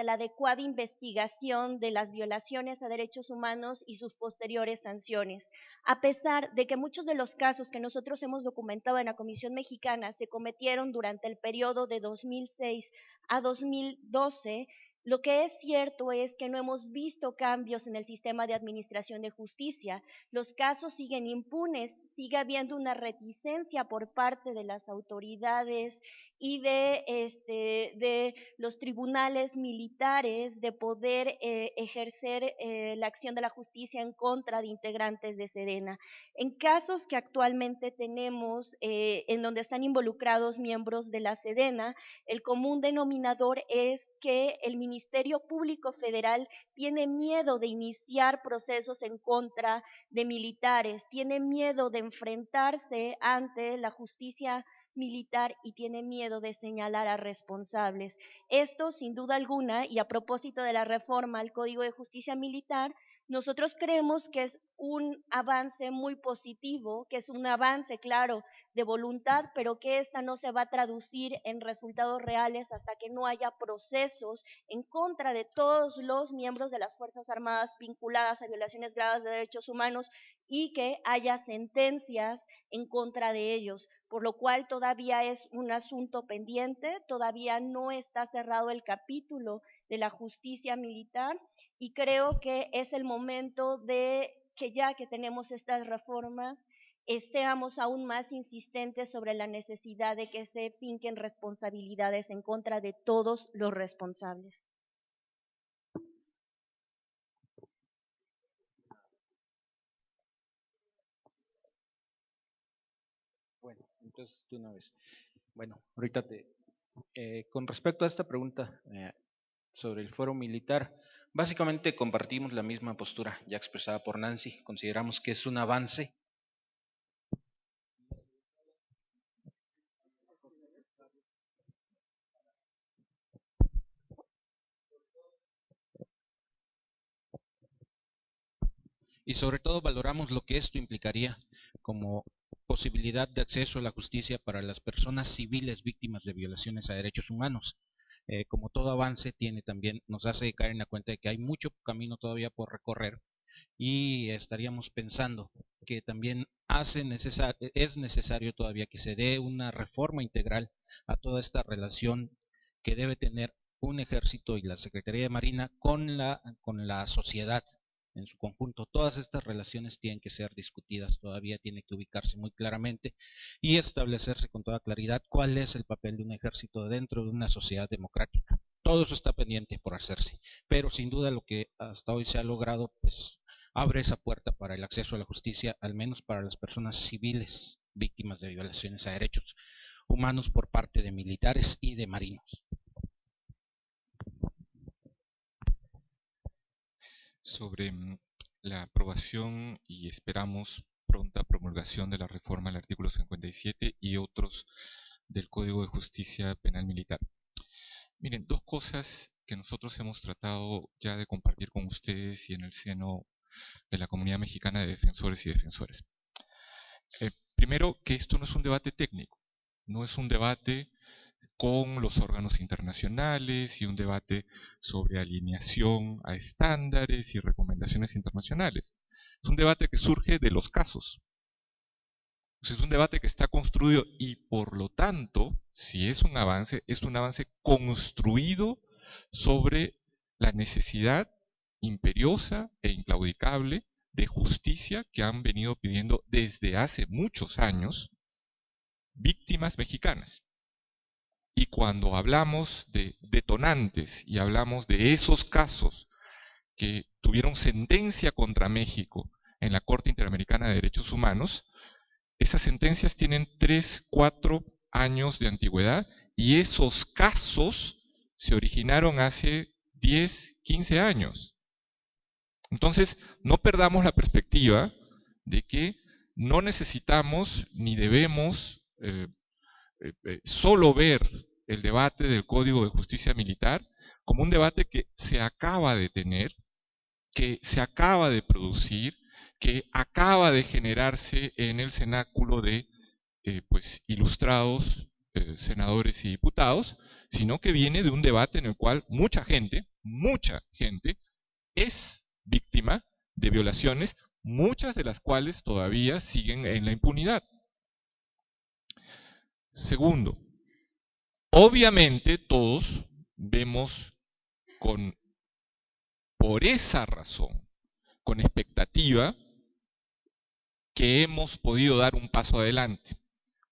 [SPEAKER 8] adecuada investigación de las violaciones a derechos humanos y sus posteriores sanciones. A pesar de que muchos de los casos que nosotros hemos documentado en la Comisión Mexicana se cometieron durante el periodo de 2006 a 2012, lo que es cierto es que no hemos visto cambios en el sistema de administración de justicia. Los casos siguen impunes, sigue habiendo una reticencia por parte de las autoridades y de los tribunales militares de poder ejercer la acción de la justicia en contra de integrantes de Sedena. En casos que actualmente tenemos en donde están involucrados miembros de la Sedena, el común denominador es que el Ministerio Público Federal tiene miedo de iniciar procesos en contra de militares, tiene miedo de enfrentarse ante la justicia militar y tiene miedo de señalar a responsables. Esto, sin duda alguna, y a propósito de la reforma al Código de Justicia Militar, nosotros creemos que es un avance muy positivo, que es un avance, claro, de voluntad, pero que esta no se va a traducir en resultados reales hasta que no haya procesos en contra de todos los miembros de las Fuerzas Armadas vinculadas a violaciones graves de derechos humanos y que haya sentencias en contra de ellos, por lo cual todavía es un asunto pendiente, todavía no está cerrado el capítulo de la justicia militar y creo que es el momento de que ya que tenemos estas reformas, estemos aún más insistentes sobre la necesidad de que se finquen responsabilidades en contra de todos los responsables.
[SPEAKER 3] Bueno, entonces de una vez. Bueno, ahorita con respecto a esta pregunta sobre el fuero militar, básicamente compartimos la misma postura ya expresada por Nancy. Consideramos que es un avance.
[SPEAKER 14] Y sobre todo valoramos lo que esto implicaría como posibilidad de acceso a la justicia para las personas civiles víctimas de violaciones a derechos humanos. Como todo avance tiene también, nos hace caer en la cuenta de que hay mucho camino todavía por recorrer
[SPEAKER 17] y estaríamos pensando que también es necesario todavía que se dé una reforma integral a toda esta relación que debe tener un ejército y la Secretaría de Marina con la sociedad en su conjunto. Todas estas relaciones tienen que ser discutidas, todavía tiene que ubicarse muy claramente y establecerse con toda claridad cuál es el papel de un ejército dentro de una sociedad democrática. Todo eso está pendiente por hacerse, pero sin duda lo que hasta hoy se ha logrado, pues abre esa puerta para el acceso a la justicia, al menos para las personas civiles víctimas de violaciones a derechos humanos por parte de militares y de marinos.
[SPEAKER 10] Sobre la aprobación y esperamos pronta promulgación de la reforma al artículo 57 y otros del Código de Justicia Penal Militar. Miren, dos cosas que nosotros hemos tratado ya de compartir con ustedes y en el seno de la comunidad mexicana de defensores y defensoras. Primero, que esto no es un debate técnico, no es un debate con los órganos internacionales y un debate sobre alineación a estándares y recomendaciones internacionales. Es un debate que surge de los casos. Es un debate que está construido y por lo tanto, si es un avance construido sobre la necesidad imperiosa e inclaudicable de justicia que han venido pidiendo desde hace muchos años víctimas mexicanas. Y cuando hablamos de detonantes y hablamos de esos casos que tuvieron sentencia contra México en la Corte Interamericana de Derechos Humanos, esas sentencias tienen 3, 4 años de antigüedad y esos casos se originaron hace 10, 15 años. Entonces, no perdamos la perspectiva de que no necesitamos ni debemos solo ver el debate del Código de Justicia Militar como un debate que se acaba de tener, que se acaba de producir, que acaba de generarse en el cenáculo de ilustrados senadores y diputados, sino que viene de un debate en el cual mucha gente es víctima de violaciones, muchas de las cuales todavía siguen en la impunidad. Segundo, obviamente todos vemos por esa razón, con expectativa, que hemos podido dar un paso adelante.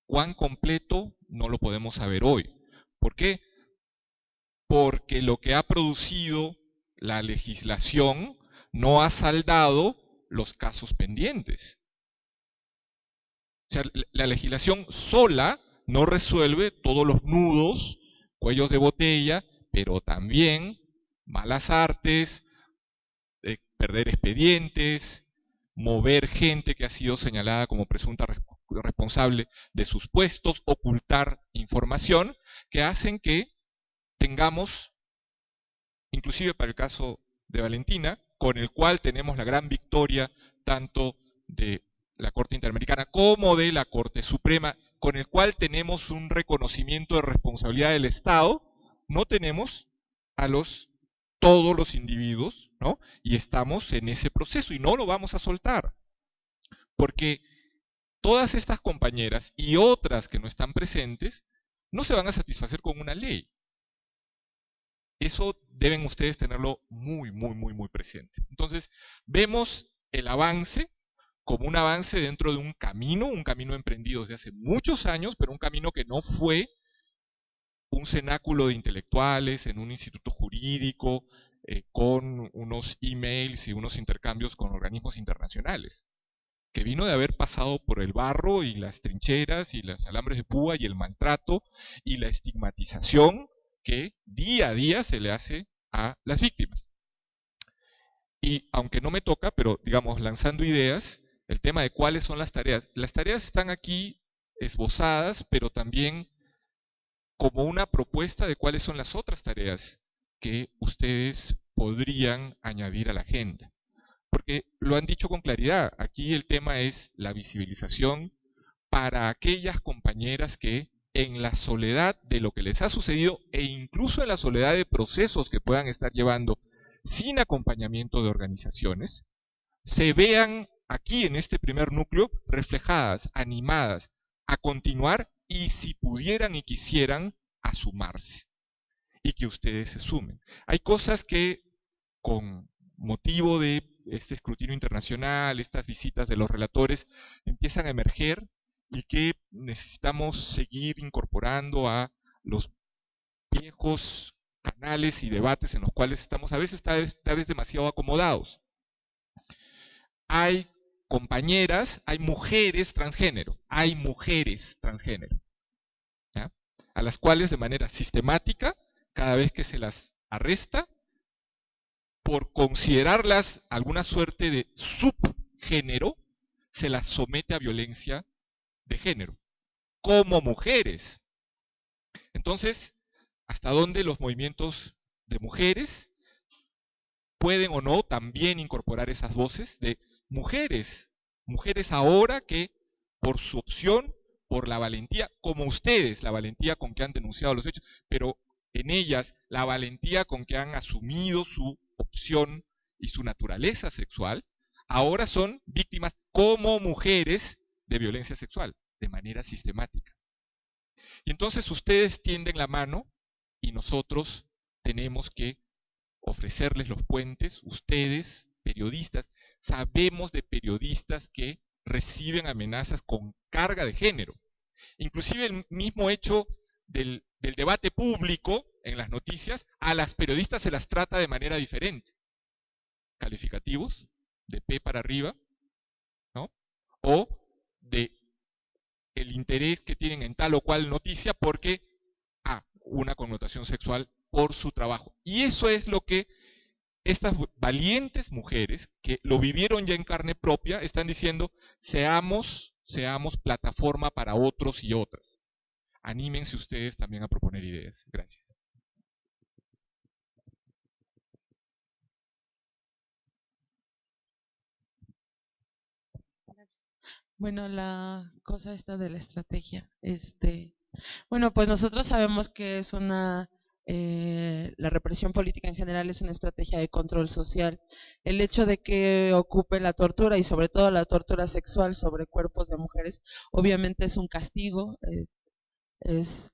[SPEAKER 10] ¿Cuán completo? No lo podemos saber hoy. ¿Por qué? Porque lo que ha producido la legislación no ha saldado los casos pendientes. O sea, la legislación sola no resuelve todos los nudos, cuellos de botella, pero también malas artes, perder expedientes, mover gente que ha sido señalada como presunta responsable de sus puestos, ocultar información, que hacen que tengamos, inclusive para el caso de Valentina, con el cual tenemos la gran victoria tanto de la Corte Interamericana como de la Corte Suprema, con el cual tenemos un reconocimiento de responsabilidad del Estado, no tenemos a todos los individuos, ¿no? Y estamos en ese proceso y no lo vamos a soltar. Porque todas estas compañeras y otras que no están presentes no se van a satisfacer con una ley. Eso deben ustedes tenerlo muy presente. Entonces, vemos el avance como un avance dentro de un camino emprendido desde hace muchos años, pero un camino que no fue un cenáculo de intelectuales en un instituto jurídico con unos emails y unos intercambios con organismos internacionales, que vino de haber pasado por el barro y las trincheras y los alambres de púa y el maltrato y la estigmatización que día a día se le hace a las víctimas. Y aunque no me toca, pero digamos, lanzando ideas, el tema de cuáles son las tareas. Las tareas están aquí esbozadas, pero también como una propuesta de cuáles son las otras tareas que ustedes podrían añadir a la agenda. Porque lo han dicho con claridad, aquí el tema es la visibilización para aquellas compañeras que en la soledad de lo que les ha sucedido e incluso en la soledad de procesos que puedan estar llevando sin acompañamiento de organizaciones, se vean aquí en este primer núcleo reflejadas, animadas a continuar y si pudieran y quisieran a sumarse y que ustedes se sumen. Hay cosas que con motivo de este escrutinio internacional, estas visitas de los relatores, empiezan a emerger y que necesitamos seguir incorporando a los viejos canales y debates en los cuales estamos a veces tal vez demasiado acomodados. Hay compañeras, hay mujeres transgénero, ¿ya? A las cuales de manera sistemática, cada vez que se las arresta, por considerarlas alguna suerte de subgénero, se las somete a violencia de género, como mujeres. Entonces, ¿hasta dónde los movimientos de mujeres pueden o no también incorporar esas voces de mujeres? Mujeres ahora que por su opción, por la valentía, como ustedes, la valentía con que han denunciado los hechos, pero en ellas la valentía con que han asumido su opción y su naturaleza sexual, ahora son víctimas como mujeres de violencia sexual, de manera sistemática. Y entonces ustedes tienden la mano y nosotros tenemos que ofrecerles los puentes. Ustedes, periodistas, sabemos de periodistas que reciben amenazas con carga de género. Inclusive el mismo hecho del debate público en las noticias, a las periodistas se las trata de manera diferente. Calificativos, de P para arriba, ¿no? O de el interés que tienen en tal o cual noticia porque una connotación sexual por su trabajo. Y eso es lo que estas valientes mujeres, que lo vivieron ya en carne propia, están diciendo: seamos plataforma para otros y otras. Anímense ustedes también a proponer ideas. Gracias.
[SPEAKER 12] Bueno, la cosa esta de la estrategia, bueno, pues nosotros sabemos que es la represión política en general es una estrategia de control social. El hecho de que ocupe la tortura y sobre todo la tortura sexual sobre cuerpos de mujeres, obviamente es un castigo.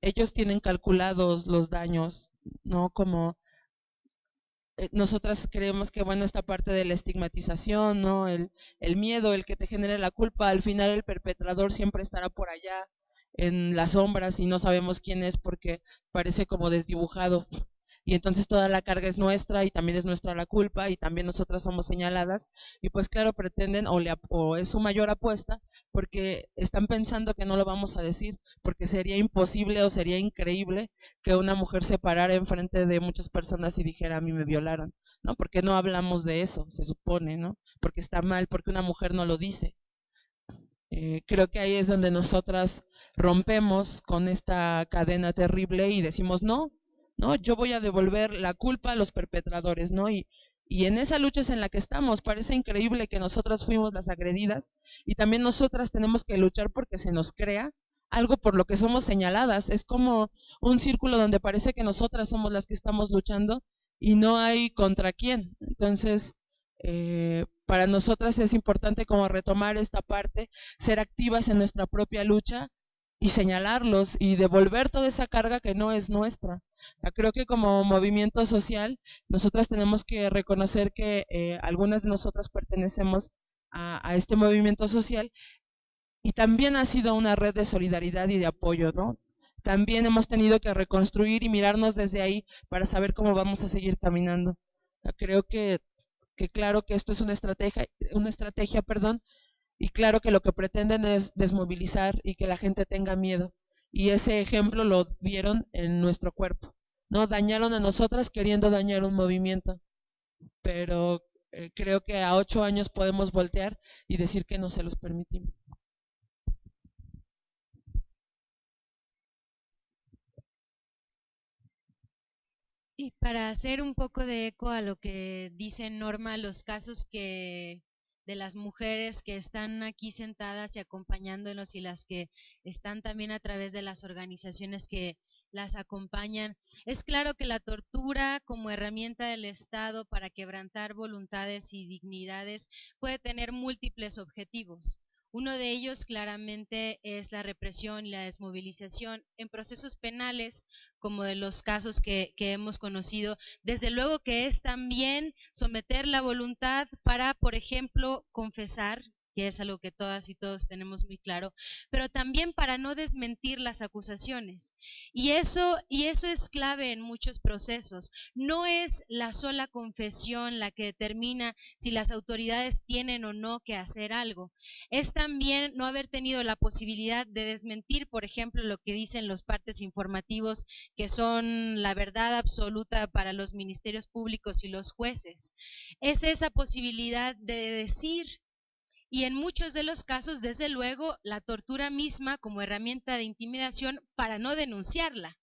[SPEAKER 12] Ellos tienen calculados los daños, ¿no? Como nosotras creemos que, bueno, esta parte de la estigmatización, ¿no? El miedo, el que te genere la culpa, al final el perpetrador siempre estará por allá en las sombras y no sabemos quién es porque parece como desdibujado. Y entonces toda la carga es nuestra y también es nuestra la culpa y también nosotras somos señaladas y pues claro, pretenden o es su mayor apuesta porque están pensando que no lo vamos a decir, porque sería imposible o sería increíble que una mujer se parara enfrente de muchas personas y dijera: a mí me violaron, ¿no? Porque no hablamos de eso, se supone, ¿no? Porque está mal, porque una mujer no lo dice. Creo que ahí es donde nosotras rompemos con esta cadena terrible y decimos: no, yo voy a devolver la culpa a los perpetradores, ¿no? Y en esa lucha es en la que estamos. Parece increíble que nosotras fuimos las agredidas y también nosotras tenemos que luchar porque se nos crea algo por lo que somos señaladas. Es como un círculo donde parece que nosotras somos las que estamos luchando y no hay contra quién. Entonces, para nosotras es importante como retomar esta parte, ser activas en nuestra propia lucha y señalarlos y devolver toda esa carga que no es nuestra. Creo que como movimiento social nosotras tenemos que reconocer que algunas de nosotras pertenecemos a este movimiento social y también ha sido una red de solidaridad y de apoyo, ¿no? También hemos tenido que reconstruir y mirarnos desde ahí para saber cómo vamos a seguir caminando. Creo que claro que esto es una estrategia, y claro que lo que pretenden es desmovilizar y que la gente tenga miedo. Y ese ejemplo lo dieron en nuestro cuerpo, ¿no? Dañaron a nosotras queriendo dañar un movimiento. Pero creo que a 8 años podemos voltear y decir que no se los permitimos.
[SPEAKER 6] Y para hacer un poco de eco a lo que dice Norma, los casos de las mujeres que están aquí sentadas y acompañándonos y las que están también a través de las organizaciones que las acompañan. Es claro que la tortura como herramienta del Estado para quebrantar voluntades y dignidades puede tener múltiples objetivos. Uno de ellos claramente es la represión y la desmovilización en procesos penales, como de los casos que hemos conocido. Desde luego que es también someter la voluntad para, por ejemplo, confesar, que es algo que todas y todos tenemos muy claro, pero también para no desmentir las acusaciones. Y eso es clave en muchos procesos. No es la sola confesión la que determina si las autoridades tienen o no que hacer algo. Es también no haber tenido la posibilidad de desmentir, por ejemplo, lo que dicen los partes informativos, que son la verdad absoluta para los ministerios públicos y los jueces. Es esa posibilidad de decir. Y en muchos de los casos, desde luego, la tortura misma como herramienta de intimidación para no denunciarla,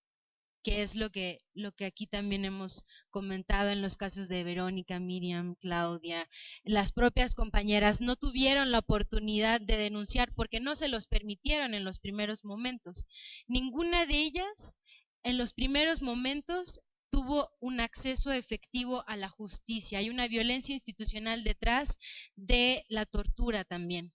[SPEAKER 6] que es lo que aquí también hemos comentado en los casos de Verónica, Miriam, Claudia. Las propias compañeras no tuvieron la oportunidad de denunciar porque no se los permitieron en los primeros momentos. Ninguna de ellas en los primeros momentos tuvo un acceso efectivo a la justicia. Hay una violencia institucional detrás de la tortura también.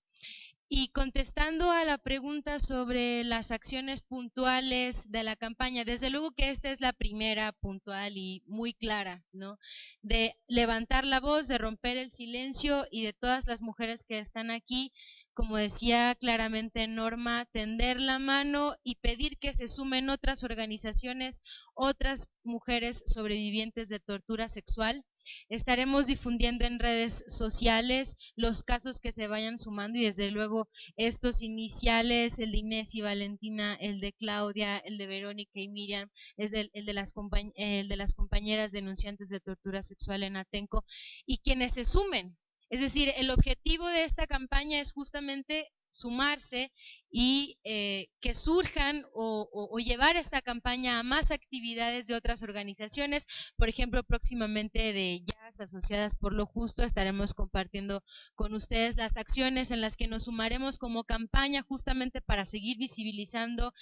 [SPEAKER 6] Y contestando a la pregunta sobre las acciones puntuales de la campaña, desde luego que esta es la primera puntual y muy clara, ¿no? De levantar la voz, de romper el silencio y de todas las mujeres que están aquí, como decía claramente Norma, tender la mano y pedir que se sumen otras organizaciones, otras mujeres sobrevivientes de tortura sexual. Estaremos difundiendo en redes sociales los casos que se vayan sumando y desde luego estos iniciales, el de Inés y Valentina, el de Claudia, el de Verónica y Miriam, el de las compañeras denunciantes de tortura sexual en Atenco, y quienes se sumen. Es decir, el objetivo de esta campaña es justamente sumarse y que surjan o llevar esta campaña a más actividades de otras organizaciones. Por ejemplo, próximamente de Jazz, Asociadas por lo Justo, estaremos compartiendo con ustedes las acciones en las que nos sumaremos como campaña justamente para seguir visibilizando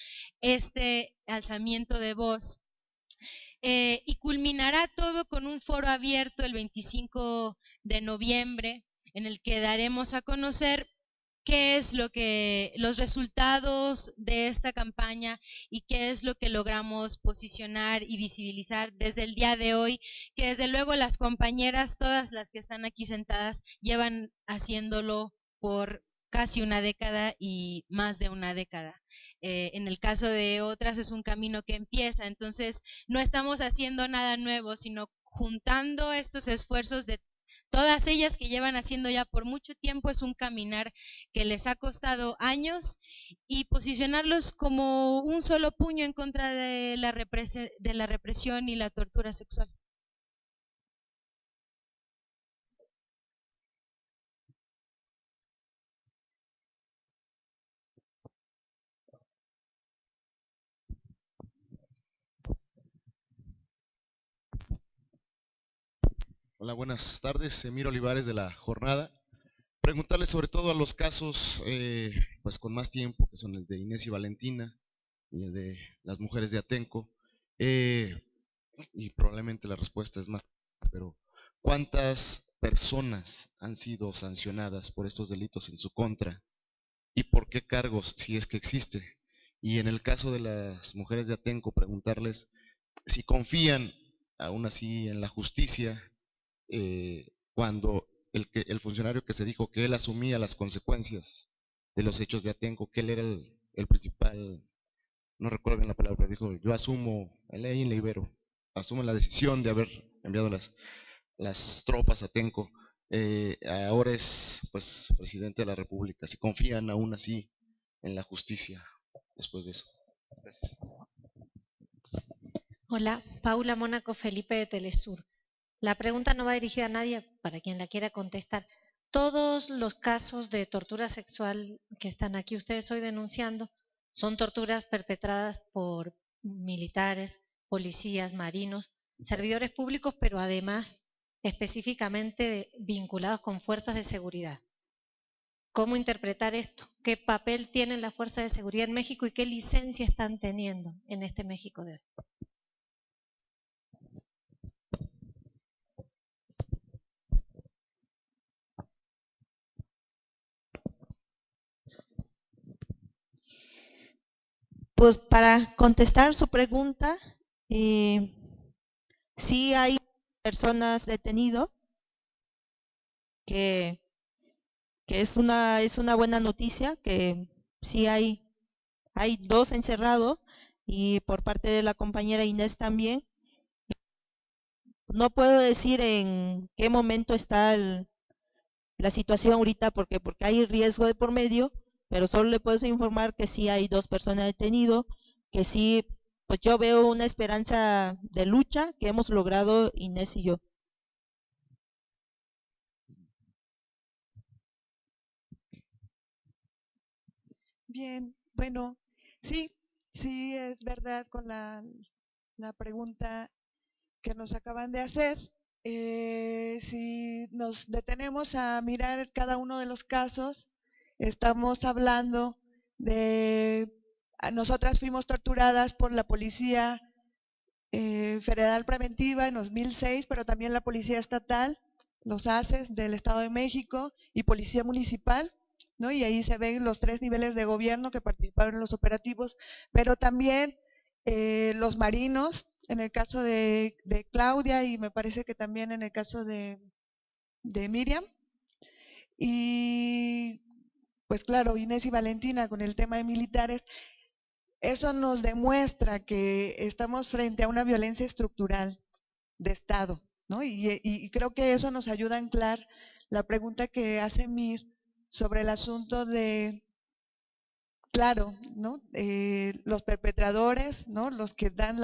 [SPEAKER 6] este alzamiento de voz. Y culminará todo con un foro abierto el 25 de noviembre en el que daremos a conocer qué es los resultados de esta campaña y qué es lo que logramos posicionar y visibilizar desde el día de hoy, que desde luego las compañeras, todas las que están aquí sentadas, llevan haciéndolo por casi una década y más de una década. En el caso de otras es un camino que empieza, entonces no estamos haciendo nada nuevo, sino juntando estos esfuerzos de todas ellas que llevan haciendo ya por mucho tiempo. Es un caminar que les ha costado años y posicionarlos como un solo puño en contra de la represión y la tortura sexual.
[SPEAKER 18] Hola, buenas tardes. Emiro Olivares de La Jornada. Preguntarle sobre todo a los casos pues con más tiempo, que son el de Inés y Valentina y el de las mujeres de Atenco. Y probablemente la respuesta es más, pero ¿cuántas personas han sido sancionadas por estos delitos en su contra? ¿Y por qué cargos, si es que existe? Y en el caso de las mujeres de Atenco, preguntarles si confían aún así en la justicia, cuando el funcionario que se dijo que él asumía las consecuencias de los hechos de Atenco, que él era el principal, no recuerdo bien la palabra, pero dijo: yo asumo, él ahí en la Ibero, asume la decisión de haber enviado las tropas a Atenco, ahora es pues presidente de la República. Si confían aún así en la justicia después de eso. Gracias.
[SPEAKER 19] Hola, Paula Mónaco Felipe de Telesur. La pregunta no va dirigida a nadie, para quien la quiera contestar. Todos los casos de tortura sexual que están aquí ustedes hoy denunciando son torturas perpetradas por militares, policías, marinos, servidores públicos, pero además específicamente vinculados con fuerzas de seguridad. cómo interpretar esto, qué papel tienen las fuerzas de seguridad en México y qué licencia están teniendo en este México de hoy.
[SPEAKER 7] Pues para contestar su pregunta, sí hay personas detenidas, que es una buena noticia, que sí hay 2 encerrados, y por parte de la compañera Inés también. No puedo decir en qué momento está la situación ahorita, porque hay riesgo de por medio, pero solo le puedo informar que sí hay 2 personas detenidas, que sí, pues yo veo una esperanza de lucha que hemos logrado Inés y yo.
[SPEAKER 4] Bien, bueno, sí, sí es verdad con la pregunta que nos acaban de hacer. Si nos detenemos a mirar cada uno de los casos, estamos hablando de, nosotras fuimos torturadas por la Policía Federal Preventiva en 2006, pero también la Policía Estatal, los ACES del Estado de México y Policía Municipal, ¿no? Y ahí se ven los 3 niveles de gobierno que participaron en los operativos, pero también los marinos, en el caso de Claudia, y me parece que también en el caso de Miriam. Y pues claro, Inés y Valentina con el tema de militares. Eso nos demuestra que estamos frente a una violencia estructural de Estado, ¿no? Y creo que eso nos ayuda a anclar la pregunta que hace Mir sobre el asunto de, claro, ¿no? Los perpetradores, ¿no? Los que dan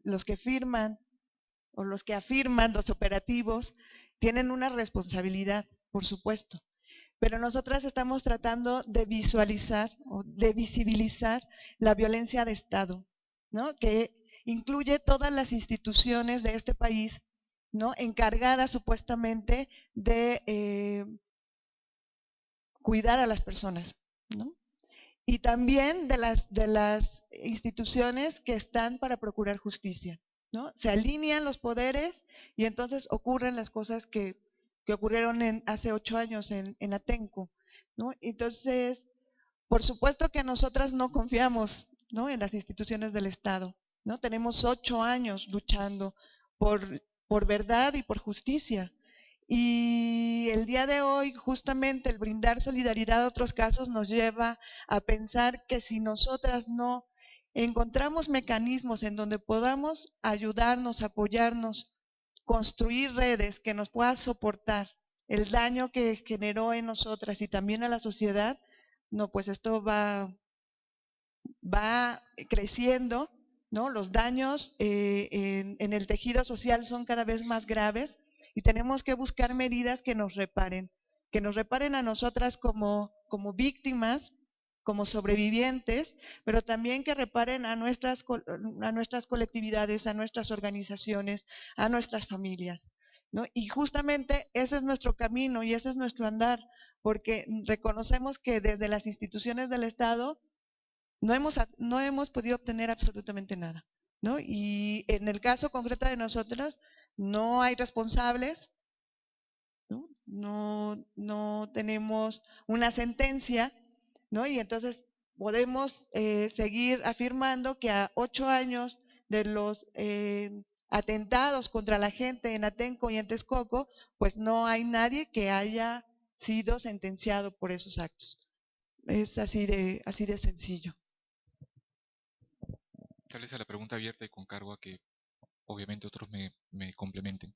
[SPEAKER 4] los que firman o los que afirman los operativos, tienen una responsabilidad, por supuesto. Pero nosotras estamos tratando de visualizar o de visibilizar la violencia de Estado, ¿no? Que incluye todas las instituciones de este país, ¿no? Encargadas supuestamente de cuidar a las personas, ¿no? Y también de las instituciones que están para procurar justicia, ¿no? Se alinean los poderes y entonces ocurren las cosas que ocurrieron hace 8 años en Atenco, ¿no? Entonces, por supuesto que nosotras no confiamos, ¿no? En las instituciones del Estado, ¿no? Tenemos 8 años luchando por verdad y por justicia. Y el día de hoy, justamente el brindar solidaridad a otros casos nos lleva a pensar que si nosotras no encontramos mecanismos en donde podamos ayudarnos, apoyarnos, construir redes que nos puedan soportar el daño que generó en nosotras y también a la sociedad, no, pues esto va creciendo, ¿no? Los daños en el tejido social son cada vez más graves y tenemos que buscar medidas que nos reparen a nosotras como víctimas, como sobrevivientes, pero también que reparen a nuestras colectividades, a nuestras organizaciones, a nuestras familias, ¿no? Y justamente ese es nuestro camino y ese es nuestro andar, porque reconocemos que desde las instituciones del Estado no hemos podido obtener absolutamente nada, ¿no? Y en el caso concreto de nosotras, no hay responsables, no tenemos una sentencia, ¿no? Y entonces podemos seguir afirmando que a 8 años de los atentados contra la gente en Atenco y en Texcoco, pues no hay nadie que haya sido sentenciado por esos actos. Es así de sencillo.
[SPEAKER 10] Tal vez a la pregunta abierta y con cargo a que obviamente otros me complementen.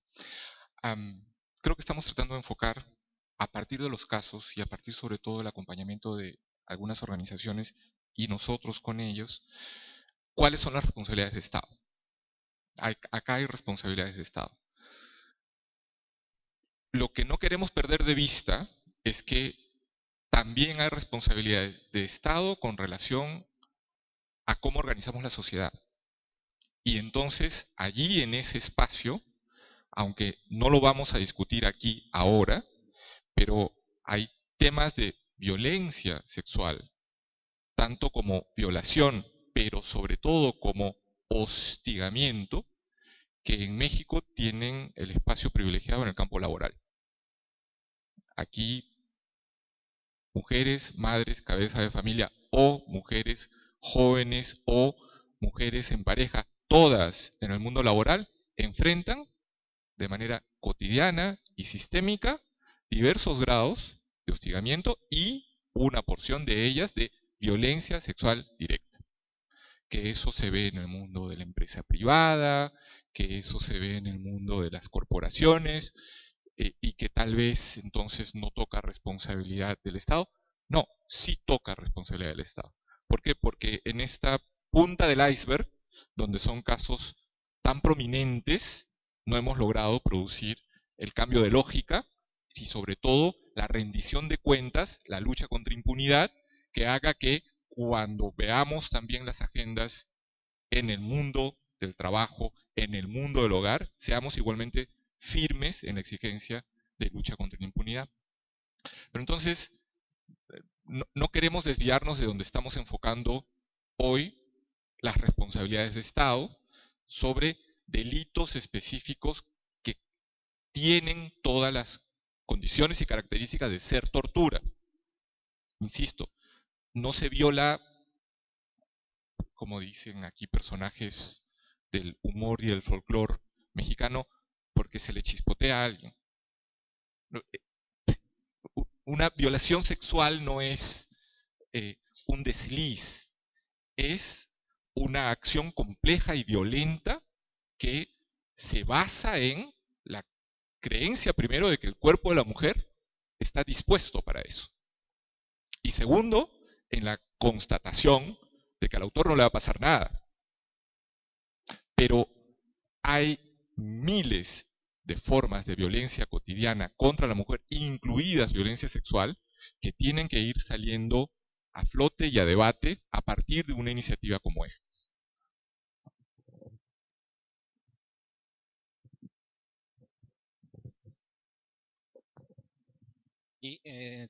[SPEAKER 10] Creo que estamos tratando de enfocar a partir de los casos y a partir sobre todo del acompañamiento de algunas organizaciones y nosotros con ellos, cuáles son las responsabilidades de Estado. Acá hay responsabilidades de Estado. Lo que no queremos perder de vista es que también hay responsabilidades de Estado con relación a cómo organizamos la sociedad. Y entonces, allí en ese espacio, aunque no lo vamos a discutir aquí ahora, pero hay temas temas de violencia sexual, tanto como violación, pero sobre todo como hostigamiento, que en México tienen el espacio privilegiado en el campo laboral. Aquí, mujeres, madres, cabeza de familia, o mujeres jóvenes, o mujeres en pareja, todas en el mundo laboral, enfrentan de manera cotidiana y sistémica diversos grados de hostigamiento y una porción de ellas de violencia sexual directa. Que eso se ve en el mundo de la empresa privada, que eso se ve en el mundo de las corporaciones, y que tal vez entonces no toca responsabilidad del Estado. No, sí toca responsabilidad del Estado. ¿Por qué? Porque en esta punta del iceberg, donde son casos tan prominentes, no hemos logrado producir el cambio de lógica y sobre todo la rendición de cuentas, la lucha contra impunidad, que haga que cuando veamos también las agendas en el mundo del trabajo, en el mundo del hogar, seamos igualmente firmes en la exigencia de lucha contra la impunidad. Pero entonces, no queremos desviarnos de donde estamos enfocando hoy las responsabilidades de Estado sobre delitos específicos que tienen todas las condiciones y características de ser tortura. Insisto, no se viola, como dicen aquí personajes del humor y del folclore mexicano, porque se le chispotea a alguien. Una violación sexual no es un desliz, es una acción compleja y violenta que se basa en la creencia primero de que el cuerpo de la mujer está dispuesto para eso. Y segundo, en la constatación de que al autor no le va a pasar nada. Pero hay miles de formas de violencia cotidiana contra la mujer, incluidas violencia sexual, que tienen que ir saliendo a flote y a debate a partir de una iniciativa como esta.
[SPEAKER 17] Y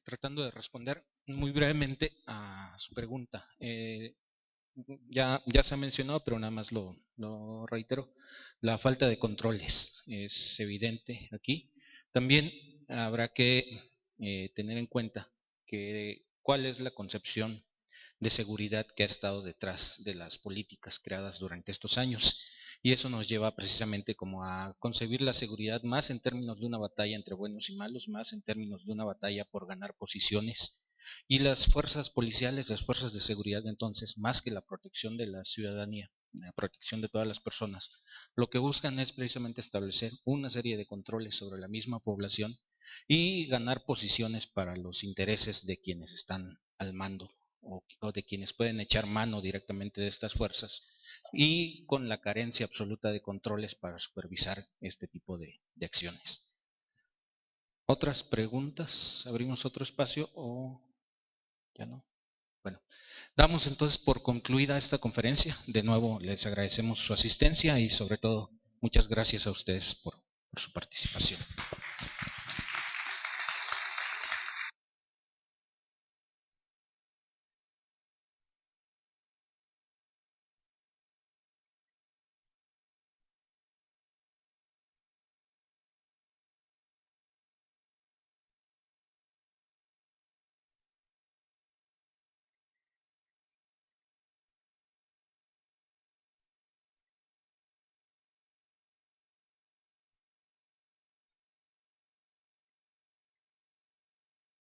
[SPEAKER 17] tratando de responder muy brevemente a su pregunta, ya se ha mencionado, pero nada más lo reitero, la falta de controles es evidente aquí. También habrá que tener en cuenta cuál es la concepción de seguridad que ha estado detrás de las políticas creadas durante estos años. Y eso nos lleva precisamente como a concebir la seguridad más en términos de una batalla entre buenos y malos, más en términos de una batalla por ganar posiciones. Y las fuerzas policiales, las fuerzas de seguridad entonces, más que la protección de la ciudadanía, la protección de todas las personas, lo que buscan es precisamente establecer una serie de controles sobre la misma población y ganar posiciones para los intereses de quienes están al mando o de quienes pueden echar mano directamente de estas fuerzas, y con la carencia absoluta de controles para supervisar este tipo de acciones. ¿Otras preguntas? ¿Abrimos otro espacio o ya no? Bueno, damos entonces por concluida esta conferencia. De nuevo les agradecemos su asistencia y sobre todo muchas gracias a ustedes por su participación.